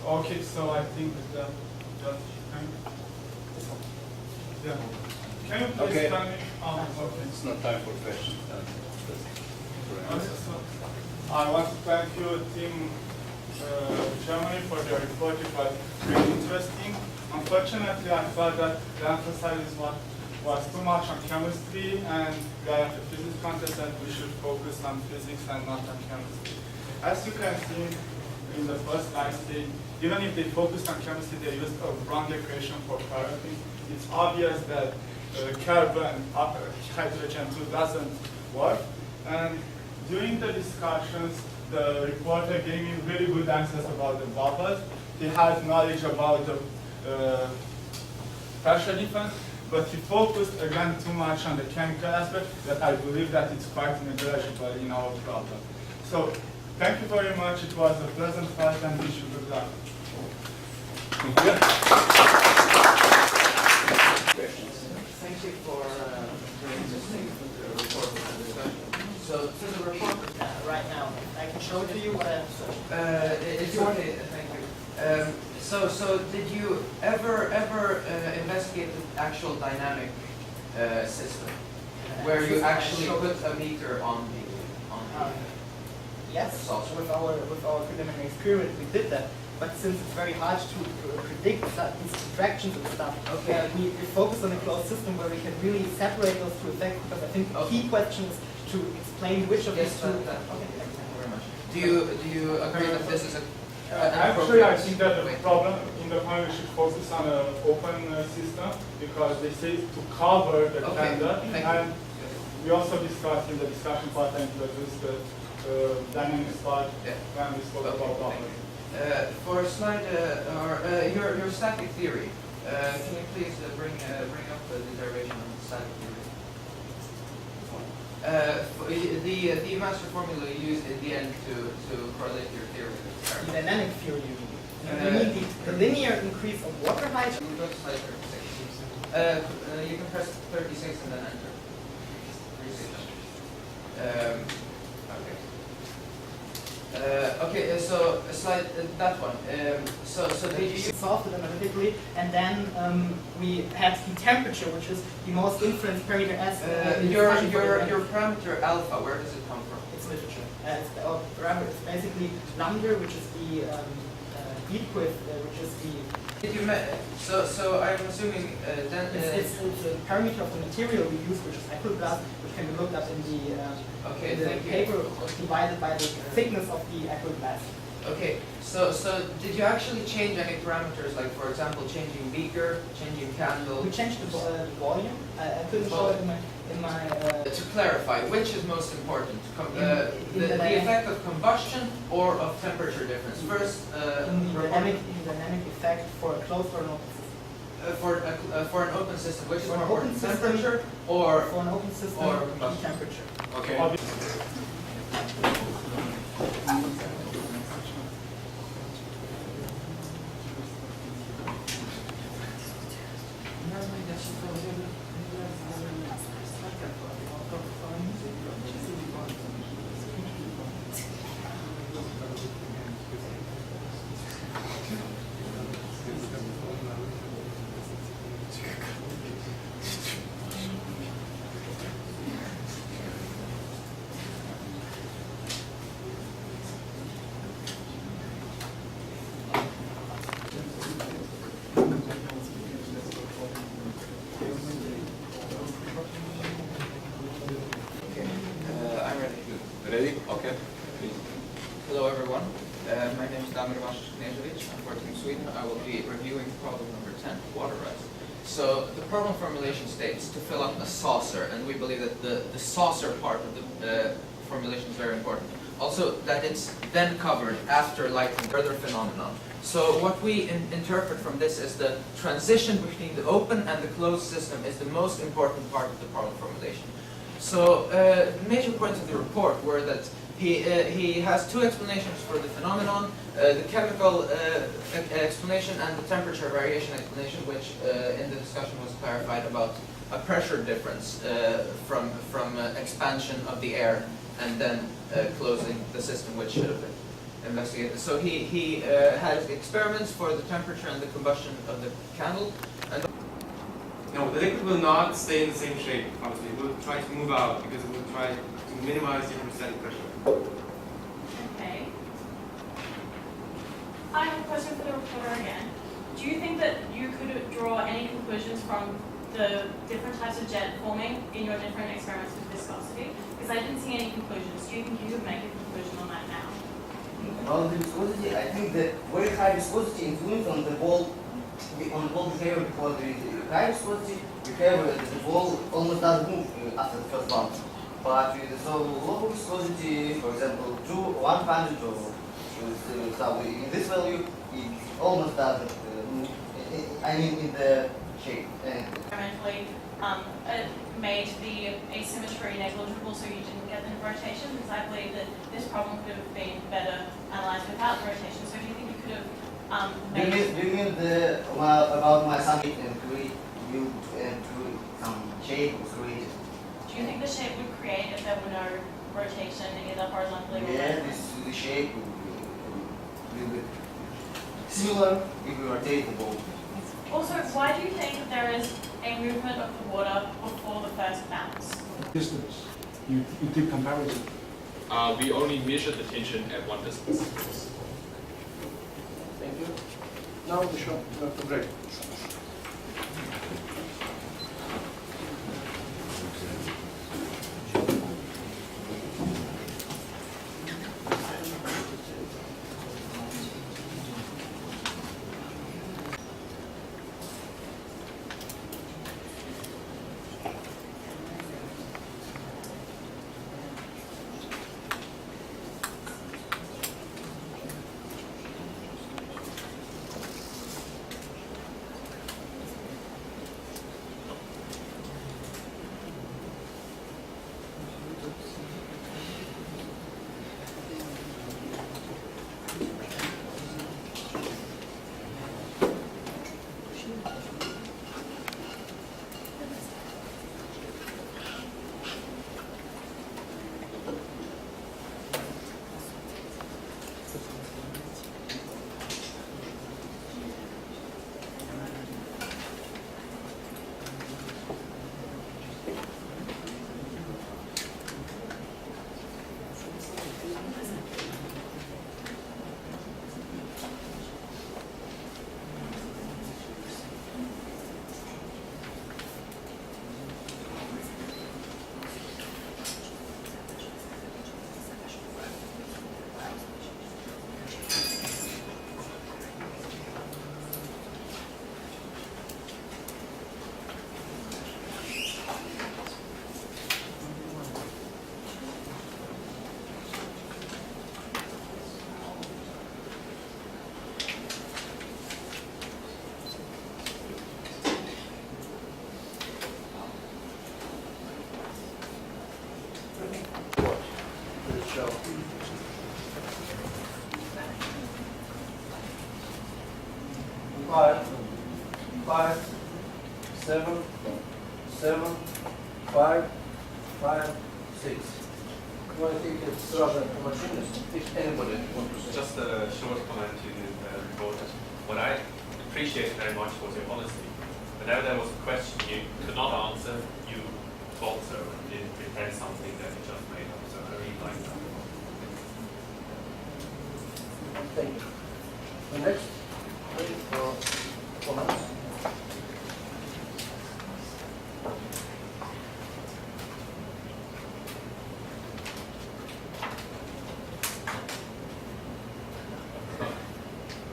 Okay, so I think that yeah. Can you please tell me? Okay. It's not time for questions. I want to thank you, Team Germany, for the report. It was really interesting. Unfortunately, I thought that the emphasis was too much on chemistry, and we are at the physics contest, and we should focus on physics and not on chemistry. As you can see in the first slide, even if they focused on chemistry, they used a wrong equation for paraffin. It's obvious that carbon, hydrogen 2 doesn't work. And during the discussions, the reporter gave me really good answers about the bubbles. He had knowledge about the pressure difference, but he focused again too much on the chemical aspect that I believe that it's quite negligible in our problem. So thank you very much. It was a pleasant fight, and wish you good luck. Thank you for very interesting report and discussion. So to the report right now, I can show it to you what I have. If you want to, thank you. So did you ever investigate the actual dynamic system, where you actually put a meter on the yes, with our preliminary experiment we did that. But since it's very hard to predict these contractions and stuff, we focus on a closed system where we can really separate those two effects, because I think the key question is to explain which of these two. Okay, thank you very much. Do you agree that this is Actually, I think that the problem in the point we should focus on an open system, because they say to cover the candle, and we also discussed in the discussion part and introduced the dynamics part when we spoke about bubbles. For slide your static theory, can you please bring up the derivation of the static theory? The master formula you used in the end to correlate your theory. The dynamic theory, you mean? You mean the linear increase of water height? We'll go to slide 36. You can press 36 and then enter. 36. Okay, so slide that one. So did you solved it analytically, and then we had the temperature, which is the most influenced parameter as your parameter alpha? Where does it come from? It's literature. Our parameter is basically lambda, which is the heat width, which is the. Did you so I'm assuming then it's a parameter of the material we use, which is acrylglass, which can be looked up in the paper divided by the thickness of the acrylglass. Okay, so did you actually change any parameters, like for example changing beaker, changing candle? We changed the volume. I couldn't show it in my To clarify, which is most important? The effect of combustion or of temperature difference? First, in the dynamic effect for a closed or an open system. For an open system, which is For more an open important, system, temperature or for an open system, or the combustion? temperature. Okay. Ready? Okay. Hello everyone, my name is Damir Vash-Knežević. I'm working in Sweden. I will be reviewing problem number 10, water rise. So the problem formulation states to fill up a saucer, and we believe that the saucer part of the formulation is very important. Also that it's then covered after lighting further phenomenon. So what we interpret from this is the transition between the open and the closed system is the most important part of the problem formulation. So major points of the report were that he has two explanations for the phenomenon, the chemical explanation and the temperature variation explanation, which in the discussion was clarified about a pressure difference from expansion of the air and then closing the system, which should have been investigated. So he had experiments for the temperature and the combustion of the candle. And no, the liquid will not stay in the same shape, obviously. It will try to move out because it will try to minimize the static pressure. Okay. I have a question for the reporter again. Do you think that you could draw any conclusions from the different types of jet forming in your different experiments with viscosity? Because I didn't see any conclusions. Do you think you could make a conclusion on that now? About the viscosity, I think that very high viscosity influence on the ball behavior, because with high viscosity behavior, the ball almost doesn't move after the first bounce. But with so low viscosity, for example, 100 or so, in this value, it almost doesn't move. I mean, in the shape. Experimentally, it made the asymmetry negligible, so you didn't get the rotation. Because I believe that this problem could have been better analyzed without the rotation. So do you think you could have made? Do you mean about my assumption and create some shape was created? Do you think the shape would create if there were no rotation either horizontally or Yeah, vertically? the shape will be similar if we rotate the ball. Also, why do you think that there is a movement of the water before the first bounce? Distance. You did comparison. We only measured the tension at one distance. Thank you. Now the short break. shall. 5, 5, 7, 7, 5, 5, 6. Well, I think it's rather homogeneous. If anybody wants to say. Just a short comment to the report. What I appreciate very much was your honesty. Whenever there was a question you could not answer, you told so and didn't pretend something that you just made up. So I really like that. Thank you. The next, please, comments.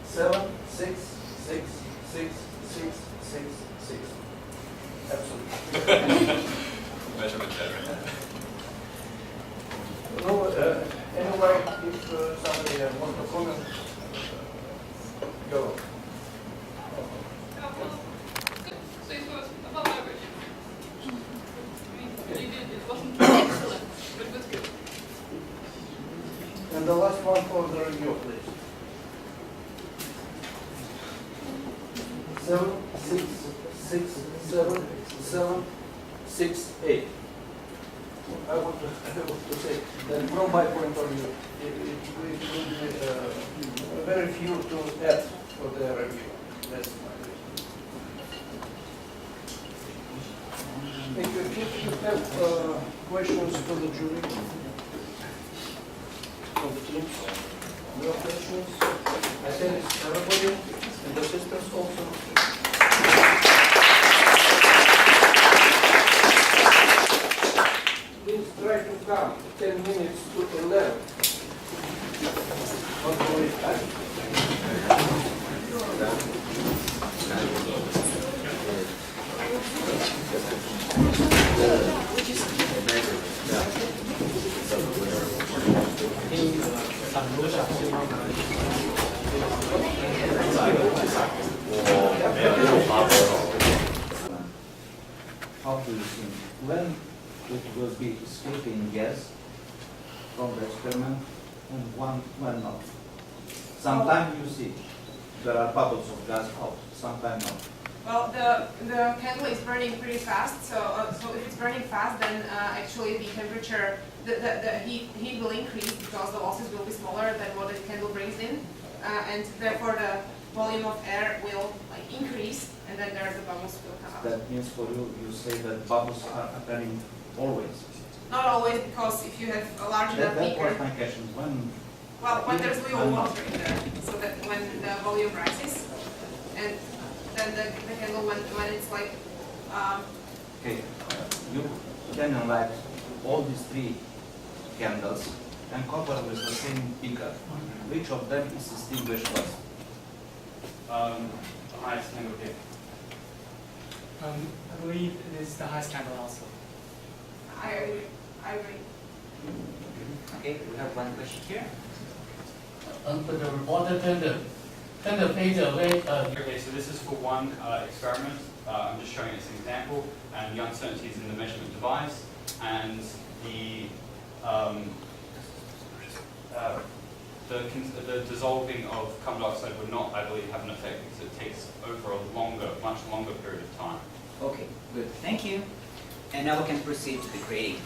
Seven, 6, 6, 6, 6, 6, 6. Absolutely. Measurement error. No, anyway, if somebody wants to comment, go. So it was above average. I mean, it wasn't excellent, but it was good. And the last one for the review, please. 7, 6, 6, 7, 7, 6, 8. I want to say that from my point of view, it will be very few to add for the review. That's my reason. Thank you. If you have questions for the jury, for the team, no questions? I think it's everybody and the assistants also. Please try to come 10 minutes to 11. Not to waste time. How do you think when it will be escaping gas from the experiment and when not? Sometimes you see there are bubbles of gas out, sometimes not. Well, the candle is burning pretty fast, so if it's burning fast, then actually the temperature, the heat will increase because the losses will be smaller than what the candle brings in, and therefore the volume of air will increase, and then the bubbles will come out. That means for you, you say that bubbles are appearing always. Not always, because if you have a large enough That beaker. was my question. When there's little water in there, so that when the volume rises, and then the candle when it's like. Okay, you can light all these 3 candles and cover with the same beaker. Which of them is distinguished first? The highest candle here. I believe it is the highest candle also. I agree. Okay, we have one question here. For the water tender fade away. Okay, so this is for one experiment. I'm just showing it as an example, and the uncertainty is in the measurement device, and the dissolving of carbon dioxide would not, I believe, have an effect because it takes over a much longer period of time. Okay, good. Thank you. And now we can proceed to the grading.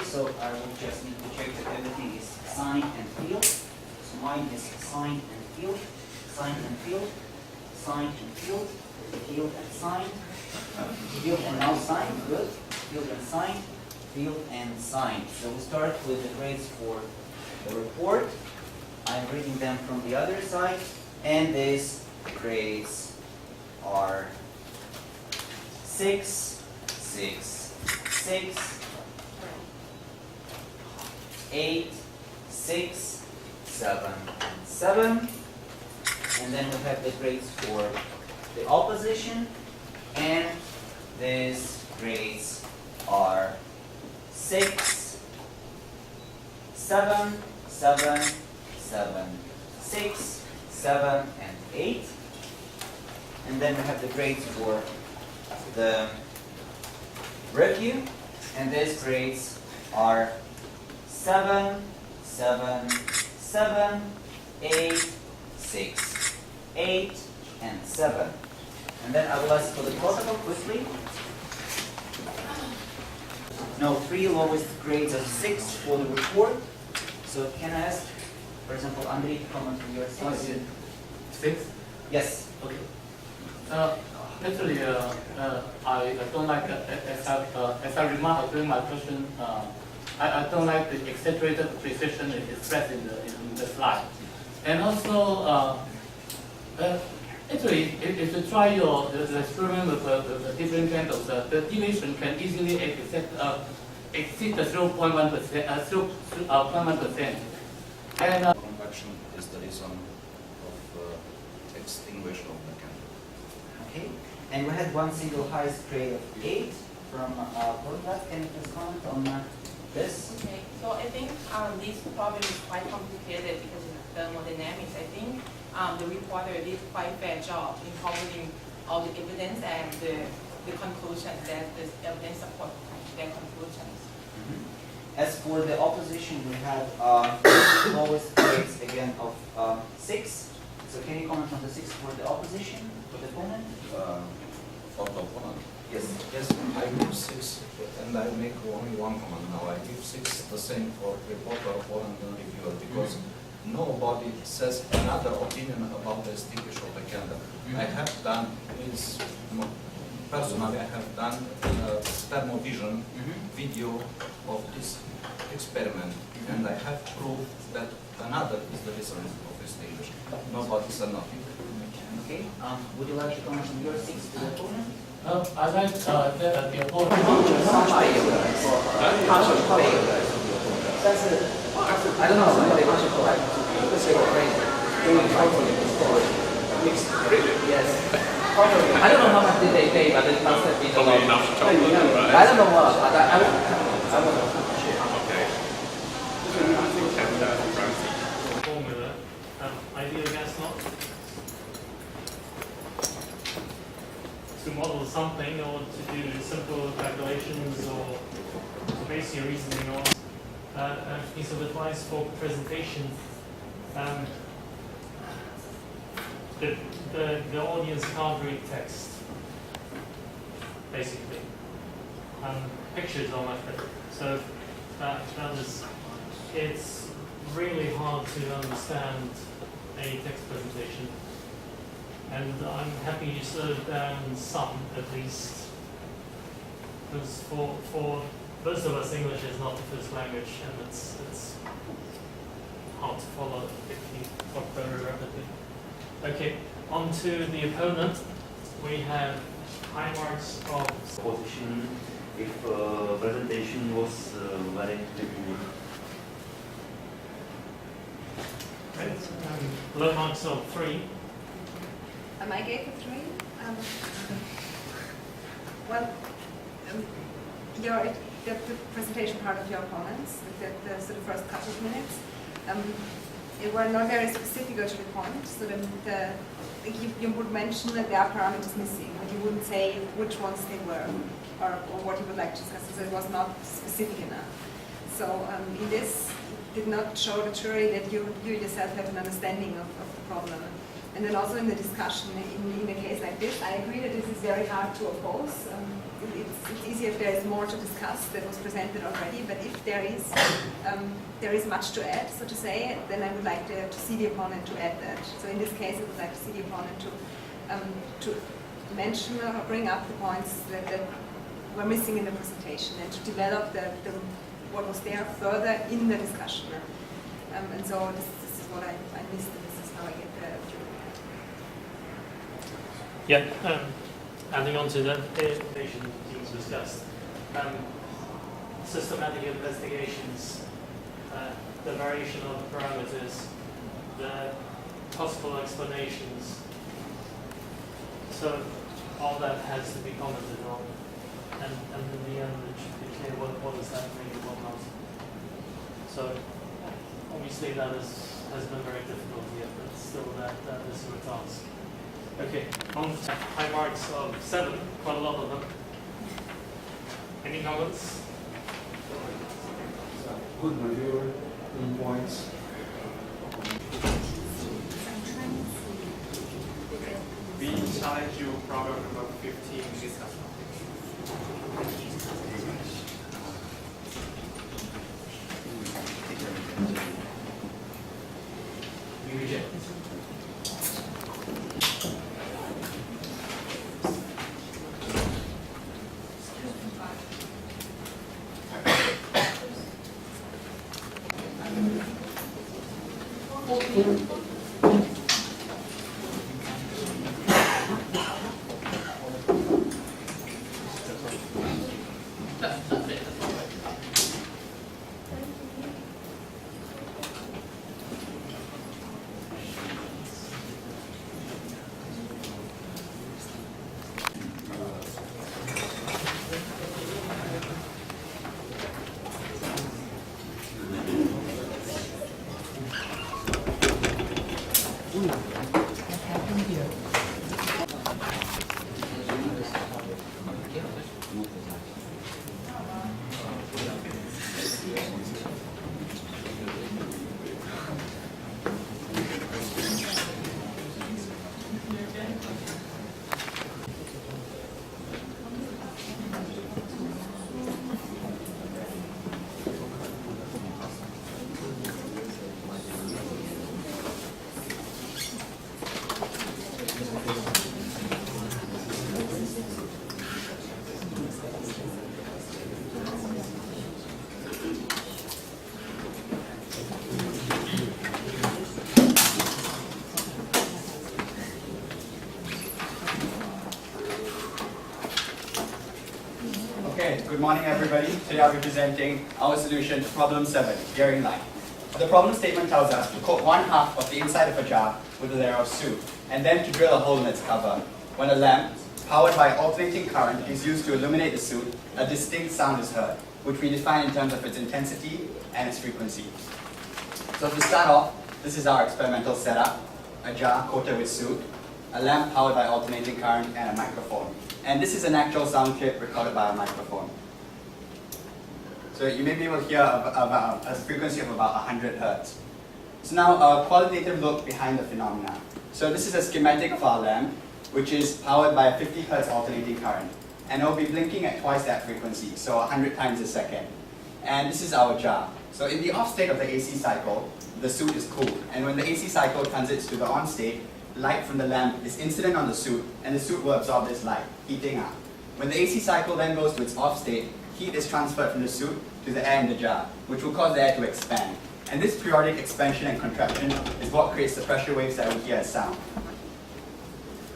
so I will just need to check that everything is signed and filled. So mine is signed and filled, signed and filled, signed and filled, filled and signed, filled and now signed, good, filled and signed, filled and signed. So we start with the grades for the report. I'm reading them from the other side, and these grades are 6, 6, 6, 8, 6, 7, and 7. And then we have the grades for the opposition, and these grades are 6, 7, 7, 7, 6, 7, and 8. And then we have the grades for the review, and these grades are 7, 7, 7, 8, 6, 8, and 7. And then I will ask for the protocol quickly. Now, 3 lowest grades are 6 for the report. So can I ask, for example, Andrei to comment on your side? 6? Yes. Okay. Actually, I don't like, as I remarked during my question, I don't like the exaggerated precision expressed in the slide. And also, actually, if you try the experiment with the different candles, the deviation can easily exceed the 0.1%. 0.1%. And convection is the reason of extinguishing of the candle. Okay. And we had one single highest grade of 8 from Portland. Can you please comment on this? Okay, so I think this problem is quite complicated because in thermodynamics, I think the reporter did quite a fair job in covering all the evidence and the conclusion that the evidence support their conclusions. As for the opposition, we had lowest grades again of 6. So can you comment on the 6 for the opposition, for the opponent? For the opponent? Yes. Yes, I give 6, and I make only one comment now. I give 6 the same for reporter, opponent, and reviewer, because nobody says another opinion about the extinguish of the candle. I have done this, personally, I have done thermovision video of this experiment, and I have proved that another is the reason of extinguish. Nobody said nothing. Okay. Would you like to comment on your 6 to the opponent? I like the opponent. 但是 I don't know whether they want to correct because they were doing yes. I don't know how much did they pay, but it must have been a lot. Enough chocolate, right? I don't know what, but I will. Okay. Formula, ideal gas knot, to model something or to do simple calculations or to base your reasoning on. A piece of advice for presentation. The audience can't read text, basically. Pictures are much better. So it's really hard to understand a text presentation. And I'm happy you slowed down some, at least, because for most of us, English is not the first language, and it's hard to follow if you talk very rapidly. Okay, on to the opponent. We have high marks of position if presentation was very good. Right. Low marks of 3. I gave it 3. Well, the presentation part of your opponents, the sort of first couple of minutes, they were not very specific to the point. So you would mention that there are parameters missing, but you wouldn't say which ones they were or what you would like to discuss. So it was not specific enough. So in this, it did not show the jury that you yourself have an understanding of the problem. And then also in the discussion, in a case like this, I agree that this is very hard to oppose. It's easier if there is more to discuss that was presented already, but if there is much to add, so to say, then I would like to see the opponent to add that. So in this case, I would like to see the opponent to mention or bring up the points that were missing in the presentation and to develop what was there further in the discussion. And so this is what I missed, and this is how I get the Yeah, adding on to the information teams discussed, systematic investigations, the variation of the parameters, the possible explanations. So all that has to be commented on, and in the end it should be clear what does that mean and what not. So obviously that has been very difficult here, but still that is a task. Okay, on high marks of 7, quite a lot of them. Any comments? Good review, points. We challenge you problem number 15 discussion. We reject. Okay, good morning everybody. Today I'll be presenting our solution to problem 7, gearing line. The problem statement tells us to coat 1/2 of the inside of a jar with a layer of soup, and then to drill a hole in its cover. When a lamp, powered by alternating current, is used to illuminate the soup, a distinct sound is heard, which we define in terms of its intensity and its frequency. So to start off, this is our experimental setup: a jar coated with soup, a lamp powered by alternating current, and a microphone. And this is an actual sound clip recorded by a microphone. So you may be able to hear about a frequency of about 100 Hertz. So now a qualitative look behind the phenomena. So this is a schematic of our lamp, which is powered by a 50 Hertz alternating current. And it will be blinking at twice that frequency, so 100 times a second. And this is our jar. So in the off state of the AC cycle, the suit is cooled. And when the AC cycle transits to the on state, light from the lamp is incident on the suit, and the suit will absorb this light, heating up. When the AC cycle then goes to its off state, heat is transferred from the suit to the air in the jar, which will cause the air to expand. And this periodic expansion and contraction is what creates the pressure waves that we hear as sound.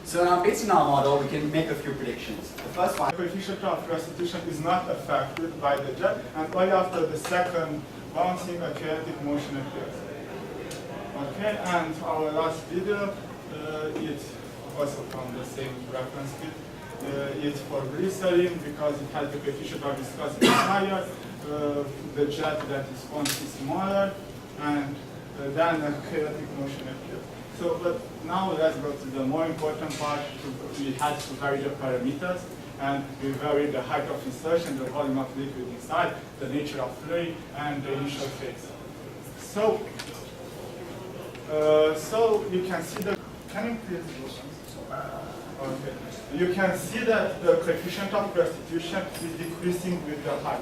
So now, based on our model, we can make a few predictions. The first one: the coefficient of restitution is not affected by the jet, and only after the second bouncing a chaotic motion appears. Okay, and our last video, it also from the same reference kit. It's for glycerin because it has the coefficient of viscosity higher, the jet that is formed is smaller, and then a chaotic motion appears. So, but now let's go to the more important part. We had to vary the parameters, and we vary the height of insertion, the volume of liquid inside, the nature of fluid, and the initial phase. So you can see the can you please listen? Okay. You can see that the coefficient of restitution is decreasing with the height.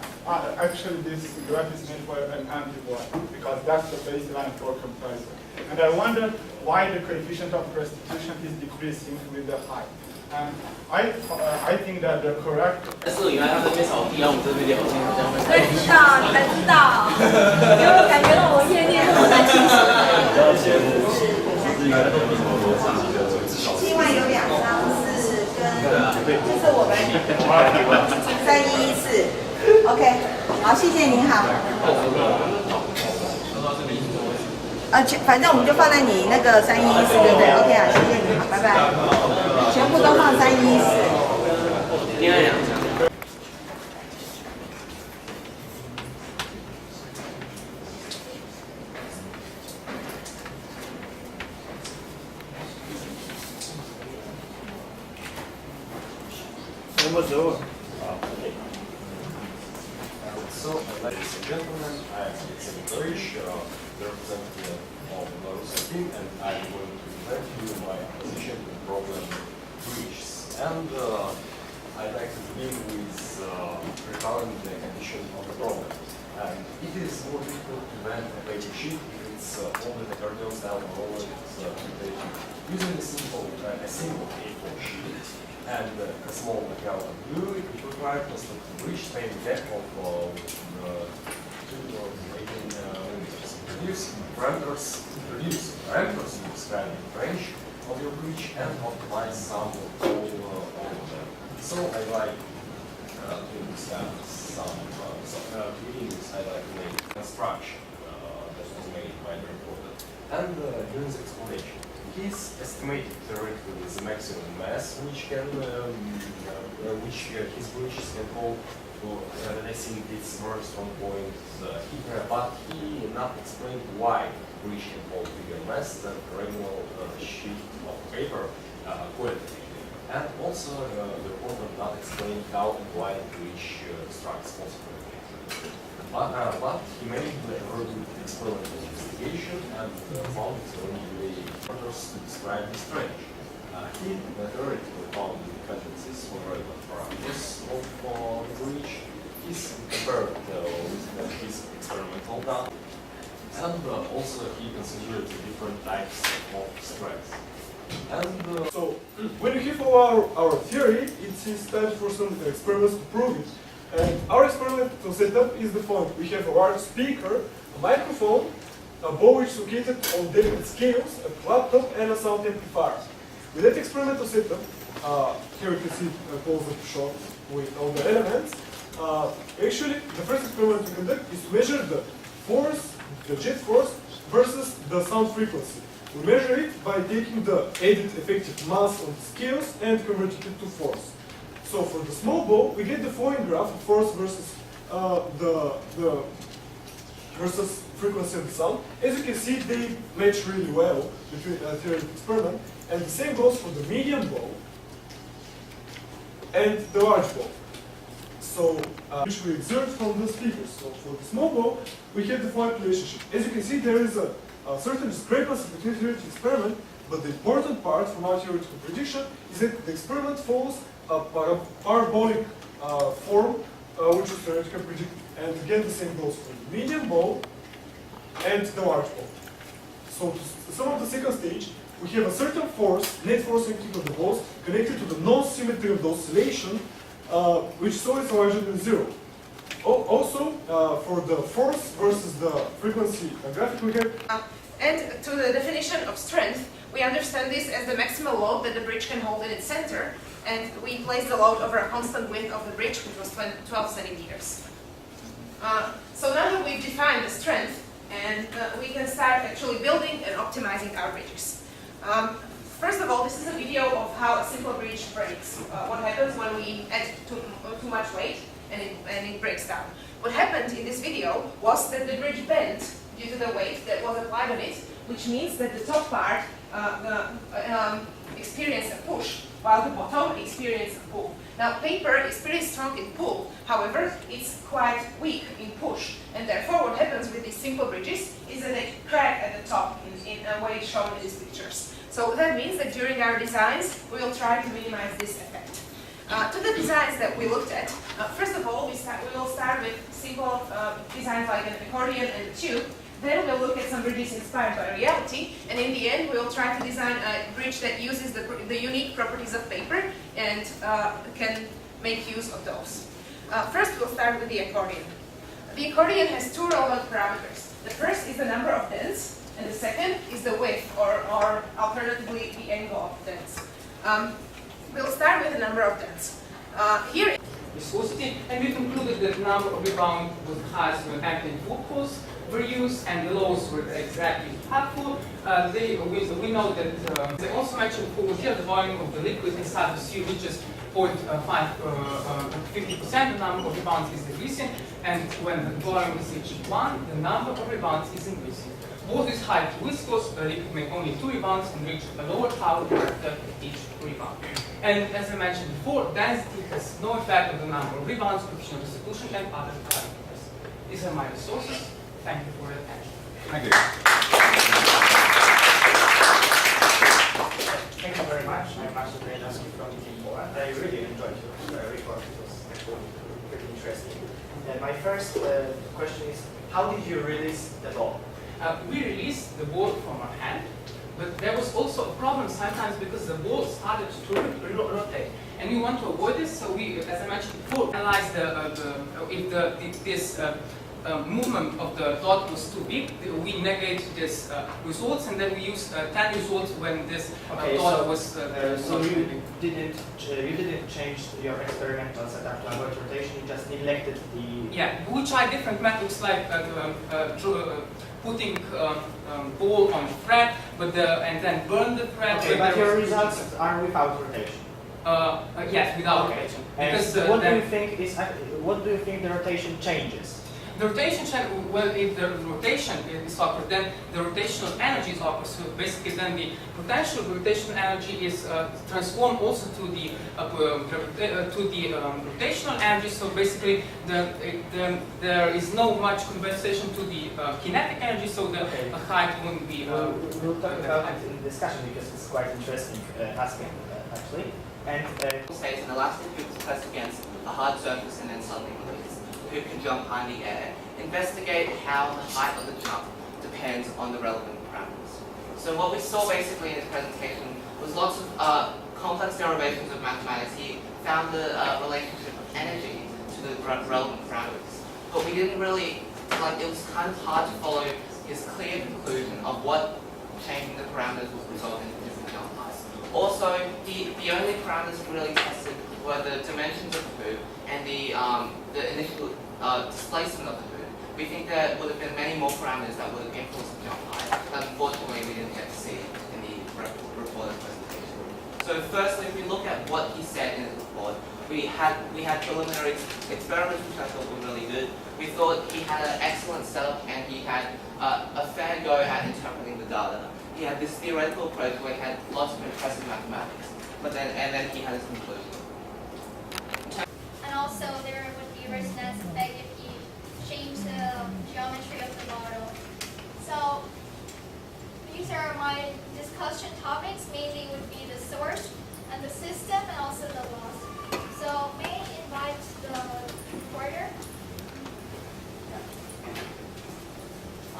Actually, this graph is made for an anti-Y because that's the baseline for comparison. And I wonder why the coefficient of restitution is decreasing with the height. And I think that the correct. 但是原来他这边扫地，然后我们这边聊天，这样会。对，知道，你们知道，因为我感觉到我业内那么难清晰。另外有2张是跟，这是我们3114 ，OK， 好，谢谢您好。反正我们就放在你那个3114，对不对 ？OK 啊，谢谢你，好，拜拜。全部都放3114。另外2张。 So, ladies and gentlemen, I am Alexander Dorish, the representative of Belarusian team, and I'm going to present you my position in problem breaches. And I'd like to begin with recalling the condition of the problem. And it is more difficult to run a paper sheet if it's only the accordion style or presentation. Using a single A4 sheet and a small background of blue, it requires us to reach the depth of 2 or 18 millimeters. Introduce parameters to describe the range of your breach and optimize some of all of them. So I like to discuss some meetings I like to make construction that was made by the reporter. And during the explanation, he's estimated theoretically the maximum mass which can his breaches can hold. I think it's very strong point here, but he not explained why breach can hold bigger mass than regular sheet of paper qualitatively. And also the reporter not explain how and why breach strikes consequently. But he made a very good experimental investigation and found only orders to describe this range. He theoretically found the dependencies for relevant parameters of the breach. He's compared with his experimental data, and also he considered the different types of stress. And so when you follow our theory, it's time for some experiments to prove it. And our experimental setup is the following. We have a large speaker, a microphone, a bow which is located on delicate scales, a laptop, and a sound amplifier. With that experimental setup, here you can see a close-up shot with all the elements. Actually, the first experiment we conduct is to measure the force, the jet force, versus the sound frequency. We measure it by taking the added effective mass on the scales and converting it to force. So for the small bow, we get the following graph of force versus versus frequency of the sound. As you can see, they match really well between a theoretical experiment. And the same goes for the medium bow and the large bow. So which we exert from the speakers. So for the small bow, we have the following relationship. As you can see, there is a certain discrepancy between theoretical experiment, but the important part from our theoretical prediction is that the experiment follows a parabolic form, which is theoretically predicted. And again, the same goes for the medium bow and the large bow. So to sum up the second stage, we have a certain force, net force acting on the bows, connected to the non-symmetry of the oscillation, which is always larger than 0. Also, for the force versus the frequency graphic we have. And to the definition of strength, we understand this as the maximal load that the bridge can hold in its center, and we place the load over a constant width of the bridge, which was 12 centimeters. So now that we've defined the strength, and we can start actually building and optimizing our bridges. First of all, this is a video of how a simple bridge breaks. What happens when we add too much weight and it breaks down. What happened in this video was that the bridge bent due to the weight that was applied on it, which means that the top part experienced a push, while the bottom experienced a pull. Now, paper is pretty strong in pull, however, it's quite weak in push, and therefore what happens with this simple bridges, is a crack at the top in a way shown in these pictures. So that means that during our designs, we will try to minimize this effect. To the designs that we looked at, first of all, we will start with simple designs like an accordion and a tube. Then we'll look at some bridges inspired by reality, and in the end, we'll try to design a bridge that uses the unique properties of paper and can make use of those. First, we'll start with the accordion. The accordion has two relevant parameters. The first is the number of dents, and the second is the width, or alternatively, the angle of dents. We'll start with the number of dents. Here, viscosity, and we concluded that the number of rebound was the highest when acting focus were used, and the lowest were exactly helpful. We know that they also mentioned over here the volume of the liquid inside the sea reaches 50%, the number of rebounds is decreasing, and when the volume is reached 1, the number of rebounds is increasing. Both is high to viscous, the liquid make only 2 rebounds and reach a lower power after each rebound. And as I mentioned before, density has no effect on the number of rebounds, coefficient of distribution, and other parameters. These are my resources. Thank you for your attention. Thank you. Thank you very much. I'm Marcin Brejnowski from Team Poland. I really enjoyed your report. It was actually pretty interesting. My first question is, how did you release the ball? We released the ball from our hand, but there was also a problem sometimes because the ball started to rotate. And we want to avoid this, so we, as I mentioned before, analyze this movement of the dot was too big. We negate this results, and then we use 10 results when this dot was. So you didn't change your experimental setup to avoid rotation. You just neglected the. Yeah, we try different methods like putting ball on thread, and then burn the thread. Okay, but your results are without rotation. Yes, without rotation. Because what do you think the rotation changes? The rotation, well, if the rotation is occurred, then the rotational energy is occurred. So basically, then the potential rotational energy is transformed also to the rotational energy. So basically, there is no much compensation to the kinetic energy. So the height won't be. We'll talk about it in discussion because it's quite interesting aspect actually. And states an elastic hoop is pressed against a hard surface and then suddenly released. The hoop can jump high in the air. Investigate how the height of the jump depends on the relevant parameters. So what we saw basically in his presentation was lots of complex derivations of mathematics. He found the relationship of energy to the relevant parameters. But we didn't really, it was kind of hard to follow his clear conclusion of what changing the parameters would result in different jump heights. Also, the only parameters he really tested were the dimensions of the hoop and the initial displacement of the hoop. We think there would have been many more parameters that would have influenced the jump height, but unfortunately we didn't get to see it in the reported presentation. So firstly, if we look at what he said in his report, we had preliminary experiments which I thought were really good. We thought he had an excellent setup and he had a fair go at interpreting the data. He had this theoretical approach where he had lots of impressive mathematics, and then he had his conclusion. And also there would be resonance effect if you change the geometry of the model. So these are my discussion topics. Mainly would be the source and the system and also the loss. So may I invite the reporter?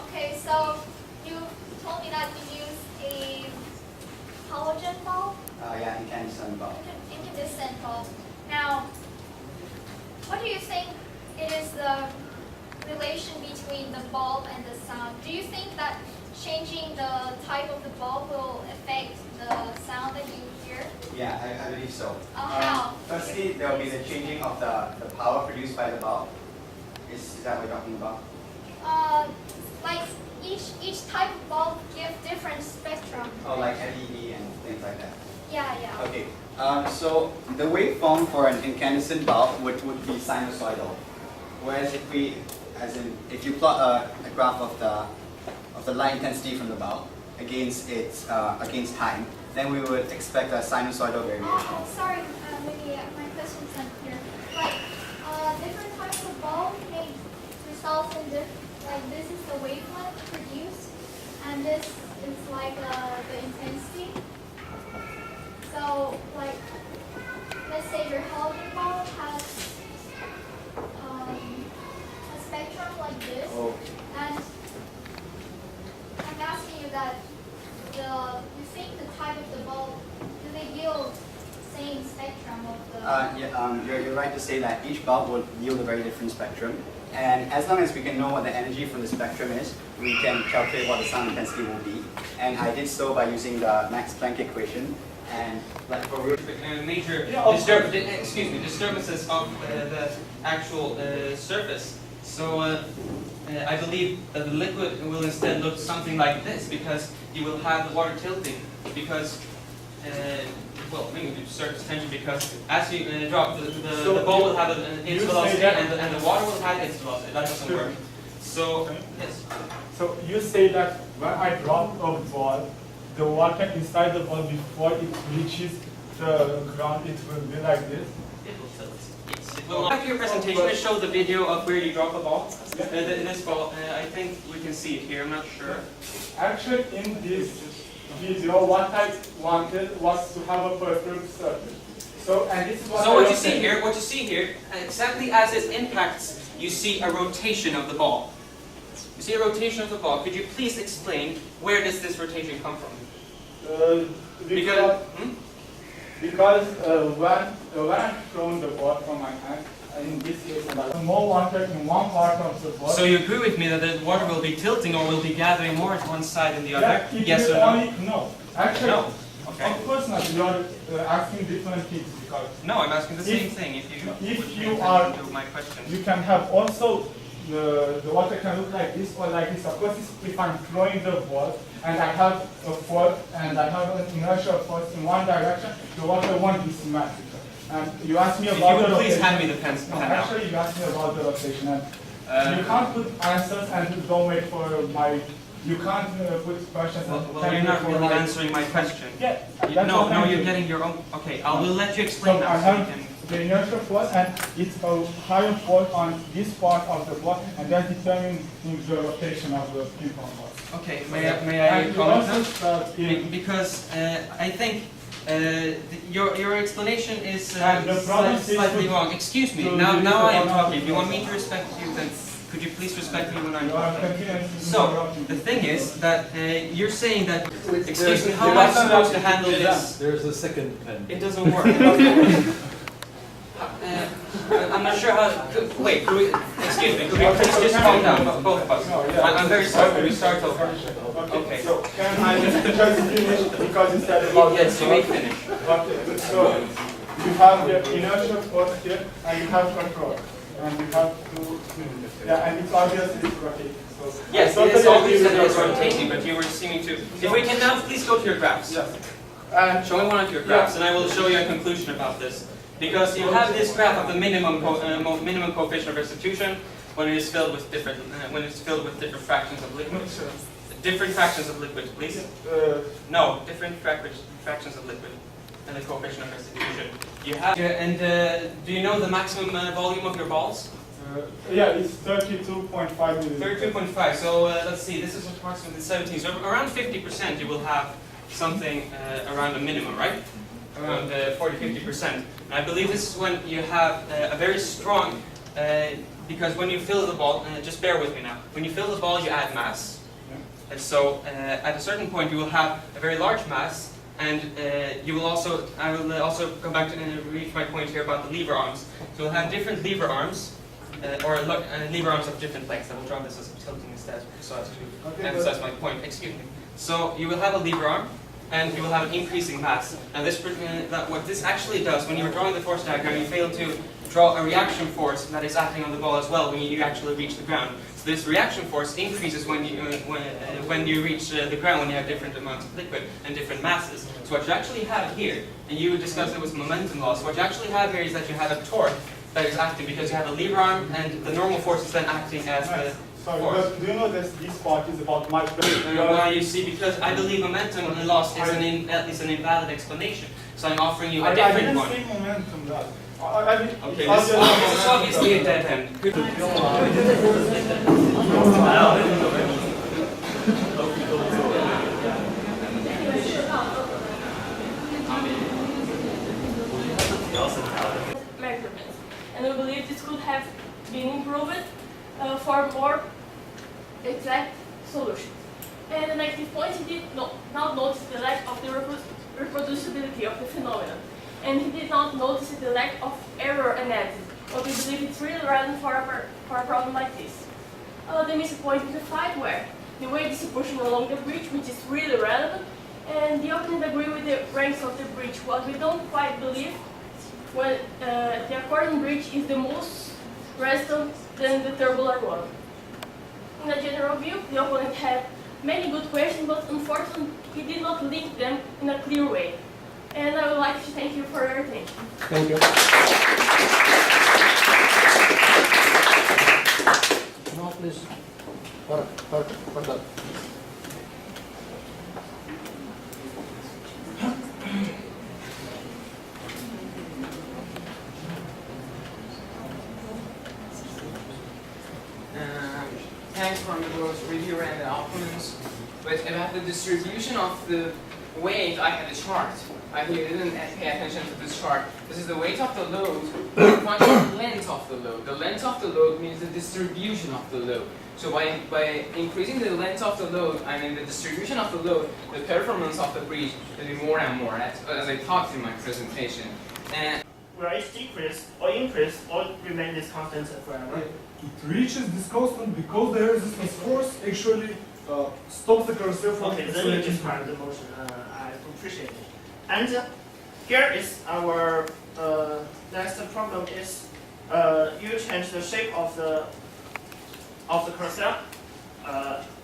Okay, so you told me that you used a halogen bulb? Yeah, incandescent bulb. Incandescent bulb. Now, what do you think it is the relation between the bulb and the sound? Do you think that changing the type of the bulb will affect the sound that you hear? Yeah, I believe so. How? Firstly, there will be the changing of the power produced by the bulb. Is that what you're talking about? Like each type of bulb gives different spectrum. Oh, like LED and things like that. Yeah, yeah. Okay. So the waveform for an incandescent bulb would be sinusoidal. Whereas if you plot a graph of the light intensity from the bulb against against time, then we would expect a sinusoidal variation. Oh, sorry, maybe my question's unclear. Like different types of bulb may result in like this is the wavelength produced, and this is like the intensity. So like, let's say your halogen ball has a spectrum like this, and I'm asking you that you think the type of the ball, do they yield same spectrum of the? You're right to say that each bulb will yield a very different spectrum. And as long as we can know what the energy from the spectrum is, we can calculate what the sound intensity will be. And I did so by using the Max Planck equation. And like for major disturbances of the actual surface. So I believe that the liquid will instead look something like this, because you will have the water tilting, because well, maybe surface tension, because as you drop, the ball will have its velocity and the water will have its velocity. That doesn't work. So, yes. So you say that when I drop a ball, the water inside the ball before it reaches the ground, it will be like this? It will tilt. Yes. It will. After your presentation, I showed the video of where you drop a ball. This ball, I think we can see it here. I'm not sure. Actually, in this video, what I wanted was to have a perfect surface. So, and this is what what you see here, exactly as it impacts, you see a rotation of the ball. You see a rotation of the ball. Could you please explain where does this rotation come from? Because when I'm throwing the ball from my hand, in this case, more water in one part of the ball. So you agree with me that the water will be tilting or will be gathering more at one side than the other? Yes or no? No. Actually, no. Okay. Of course not. You are asking different things because. No, I'm asking the same thing. If you are, to my question. You can have also the water can look like this or like this. Of course, if I'm throwing the ball and I have a force and I have an inertial force in one direction, the water won't be symmetrical. And you asked me about the rotation. Please hand me the pen. No, actually, you asked me about the rotation. And you can't put answers and don't wait for my. You can't put questions. Well, you're not really answering my question. Yeah. No, you're getting your own. Okay, I will let you explain that. I have the inertial force, and it's a higher force on this part of the ball, and that determines the rotation of the ping pong ball. Okay, may I comment now? Because I think your explanation is slightly wrong. Excuse me. Now I am talking. If you want me to respect you, then could you please respect me when I'm talking? So the thing is that you're saying that. Excuse me. How am I supposed to handle this? There's a second pen. It doesn't work. I'm not sure how. Wait, excuse me. Could we please just calm down, both of us? I'm very sorry. Could we start over? Okay. So can I just finish because it's about. Yes, you may finish. Okay. So you have the inertial force here, and you have control, and you have to. Yeah, and it's obvious it's rotating. So yes, it is obvious that it's rotating, but you were seeming to. If we can now please go to your graphs. Yes. Show me one of your graphs, and I will show you a conclusion about this. Because you have this graph of the minimum coefficient of restitution when it is filled with different fractions of liquid. Different fractions of liquid, please. No, different fractions of liquid and the coefficient of restitution. You have do you know the maximum volume of your balls? Yeah, it's 32.5 milliliters. 32.5. So let's see. This is approximately 17. So around 50% you will have something around a minimum, right? Around 40–50%. And I believe this is when you have a very strong, because when you fill the ball, just bear with me now, when you fill the ball you add mass. And so at a certain point you will have a very large mass, and you will also, I will also come back to reach my point here about the lever arms. So we'll have different lever arms, or lever arms of different lengths. I will draw this as a tilting instead, so as to emphasize my point. Excuse me. So you will have a lever arm, and you will have an increasing mass. Now what this actually does, when you're drawing the force diagram, you fail to draw a reaction force that is acting on the ball as well when you actually reach the ground. So this reaction force increases when you reach the ground, when you have different amounts of liquid and different masses. So what you actually have here, and you discussed it was momentum loss, what you actually have here is that you have a torque that is acting because you have a lever arm, and the normal force is then acting as the Sorry, but do you know that this part is about much better? Well, you see, because I believe momentum loss is an invalid explanation. So I'm offering you a different one. I didn't say momentum loss. Okay, this is obviously a dead end. measurements. And we believe this could have been improved for more exact solutions. And the negative point, he did not notice the lack of the reproducibility of the phenomenon. And he did not notice the lack of error analysis, but we believe it's really relevant for a problem like this. The missing point is the fight where the weight distribution along the bridge, which is really relevant, and the opponent agree with the ranks of the bridge. What we don't quite believe, when the accordion bridge is the most resistant than the tubular one. In a general view, the opponent had many good questions, but unfortunately, he did not link them in a clear way. And I would like to thank you for your attention. Thank you. Now, please. Pardon. Thanks for the both reviewer and the opponents. But about the distribution of the weight, I had a chart. I think you didn't pay attention to this chart. This is the weight of the load, the function of the length of the load. The length of the load means the distribution of the load. So by increasing the length of the load, I mean the distribution of the load, the performance of the bridge will be more and more, as I talked in my presentation. And will it decrease or increase or remain this constant forever? It reaches this constant because the resistance force actually stops the carousel from okay, then you describe the motion. I appreciate it. And here is our next problem is you change the shape of the carousel.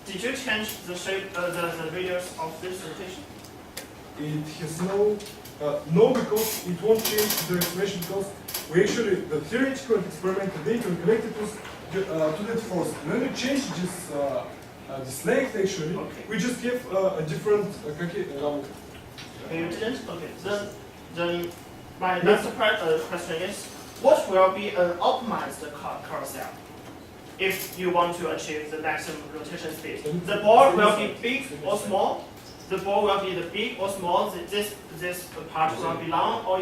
Did you change the shape, the radius of this rotation? It has no, because it won't change the explanation because we actually, the theoretical and experimental data we collected was to that force. When we change this length actually, we just give a different You didn't? Okay. Then my next question is, what will be an optimized carousel if you want to achieve the maximum rotation speed? The ball will be big or small? The ball will be the big or small? This part will be long or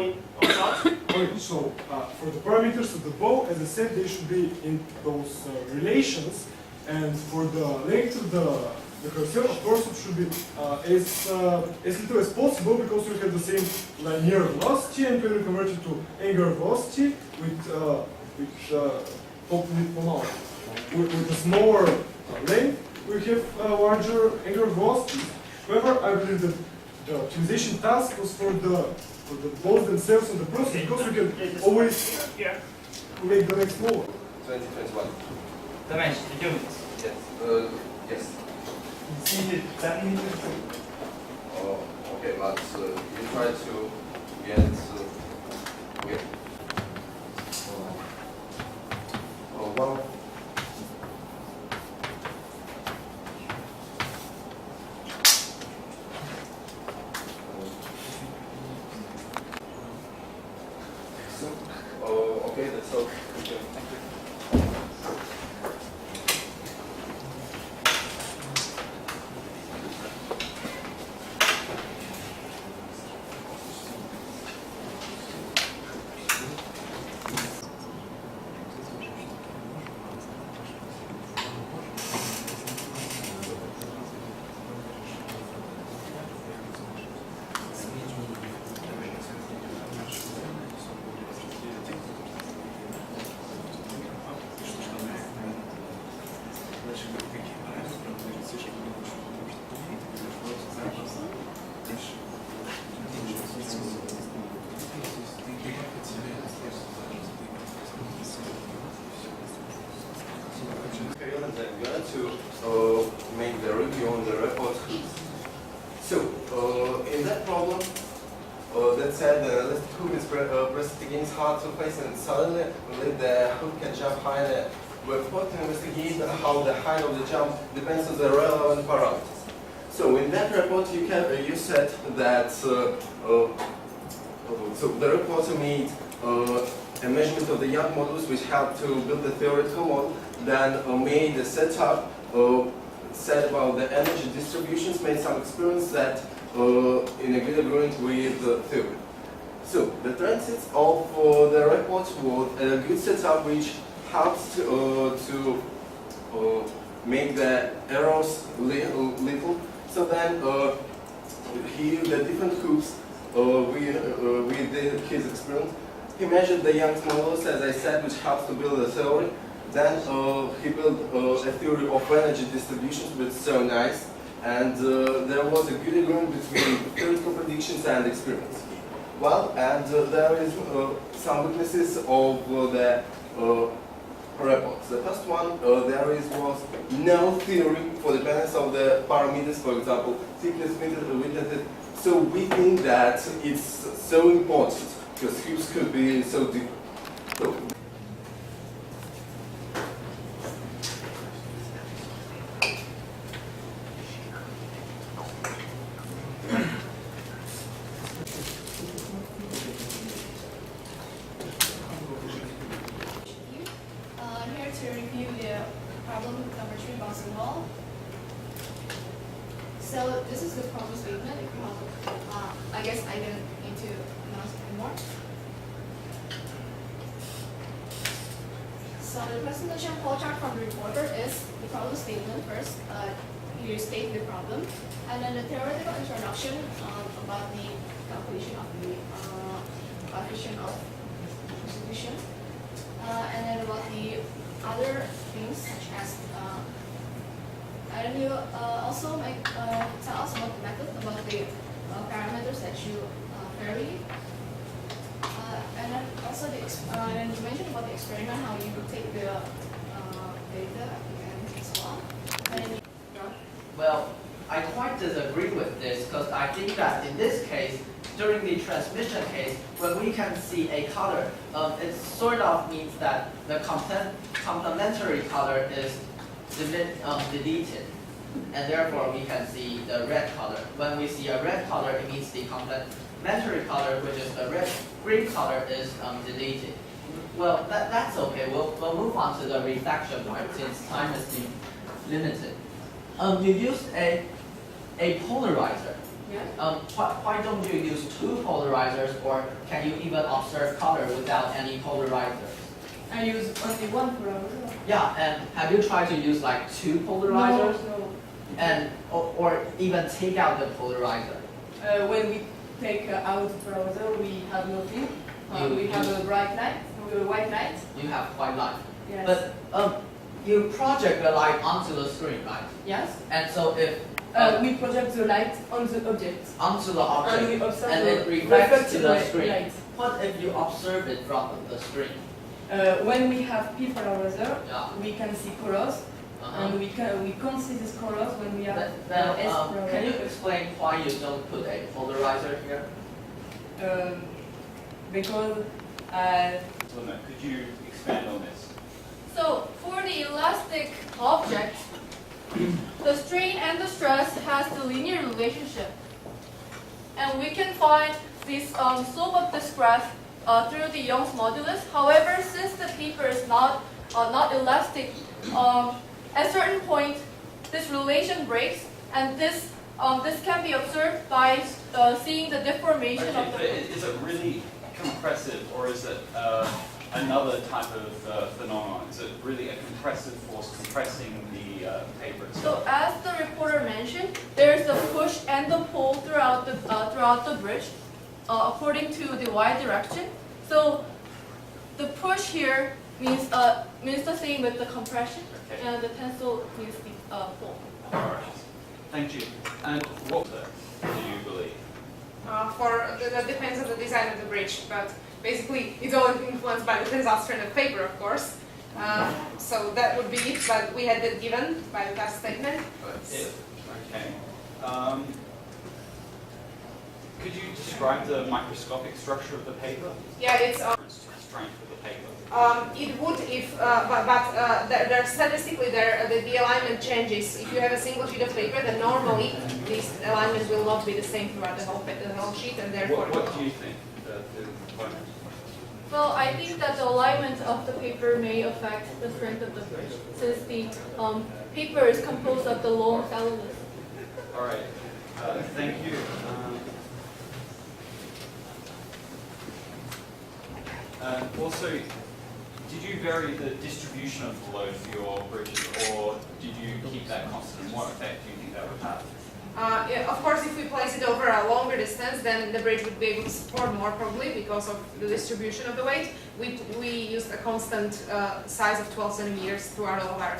short? Okay, so for the parameters of the bow, as I said, they should be in those relations, and for the length of the carousel, of course, it should be as little as possible because we have the same linear velocity, and when we convert it to angular velocity with a smaller length, we have larger angular velocity. However, I believe that the optimization task was for the balls themselves and the process because we can always make the next move. 2021. Dimension, the units. Yes. Yes. Oh, okay, but you try to get with well. Okay, that's all. Thank you. I'm going to make the review on the report. So, in that problem, that said the elastic hook is pressed against hard surface and suddenly the hook can jump higher. We're supposed to investigate how the height of the jump depends on the relevant parameters. So in that report you said that so the report made a measurement of the Young modulus, which helped to build the theoretical model, then made a setup, said about the energy distributions, made some experiments that in a good agreement with the theory. So the transits of the report was a good setup which helps to make the errors little. So then here the different groups with his experiment. He measured the Young's modulus, as I said, which helps to build a theory. Then he built a theory of energy distributions, which is so nice. And there was a good agreement between theoretical predictions and experiments. Well, and there is some weaknesses of the reports. The first one was no theory for dependence of the parameters, for example, thickness, width. So we think that it's so important because cubes could be so different. So, I'm here to review the problem number 3 bouncing ball. So this is the problem statement. I guess I don't need to announce it anymore. So the presentation flowchart from the reporter is the problem statement first. You state the problem, and then the theoretical introduction about the calculation of the coefficient of distribution, and then about the other things such as and then you also tell us about the method, about the parameters that you vary, and then also and you mentioned about the experiment, how you take the data and so on. And then Well, I quite disagree with this because I think that in this case, during the transmission case, when we can see a color, it sort of means that the complementary color is deleted, and therefore we can see the red color. When we see a red color, it means the complementary color, which is the green color, is deleted. Well, that's okay. We'll move on to the reflection part since time is limited. You used a polarizer. Yeah. Why don't you use 2 polarizers, or can you even observe color without any polarizers? I use only one polarizer. Yeah, and have you tried to use like 2 polarizers? No. And or even take out the polarizer? When we take out the polarizer, we have nothing. We have a bright light, a white light. You have white light. Yes. But you project the light onto the screen, right? Yes. And so if we project the light on the object. Onto the object, And we observe and the it reflects to the reflected screen. light. What if you observe it from the screen? When we have P polarizer, Yeah. we can see colors, and we can't see these colors when we have S polarizer. Can you explain why you don't put a polarizer here? Because could you expand on this? So for the elastic object, the strain and the stress has the linear relationship. And we can find this slope of this graph through the Young's modulus. However, since the paper is not elastic, at a certain point, this relation breaks, and this can be observed by seeing the deformation of the. Is it really compressive, or is it another type of phenomenon? Is it really a compressive force compressing the paper itself? So as the reporter mentioned, there's a push and the pull throughout the bridge, according to the y direction. So the push here means the same with the compression, and the tensile means the pull. All right. Thank you. And what do you believe? That depends on the design of the bridge, but basically it's all influenced by the tensile strength of paper, of course. So that would be it, but we had it given by the last statement. Okay. Could you describe the microscopic structure of the paper? Yeah, it's strength of the paper. It would if, but statistically the alignment changes. If you have a single sheet of paper, then normally these alignments will not be the same throughout the whole sheet, and therefore. What do you think? The component? Well, I think that the alignment of the paper may affect the strength of the bridge, since the paper is composed of the long cellulose. All right. Thank you. Also, did you vary the distribution of the load for your bridges, or did you keep that constant? And what effect do you think that would have? Yeah, of course, if we place it over a longer distance, then the bridge would be able to support more probably because of the distribution of the weight. We used a constant size of 12 centimeters throughout all of our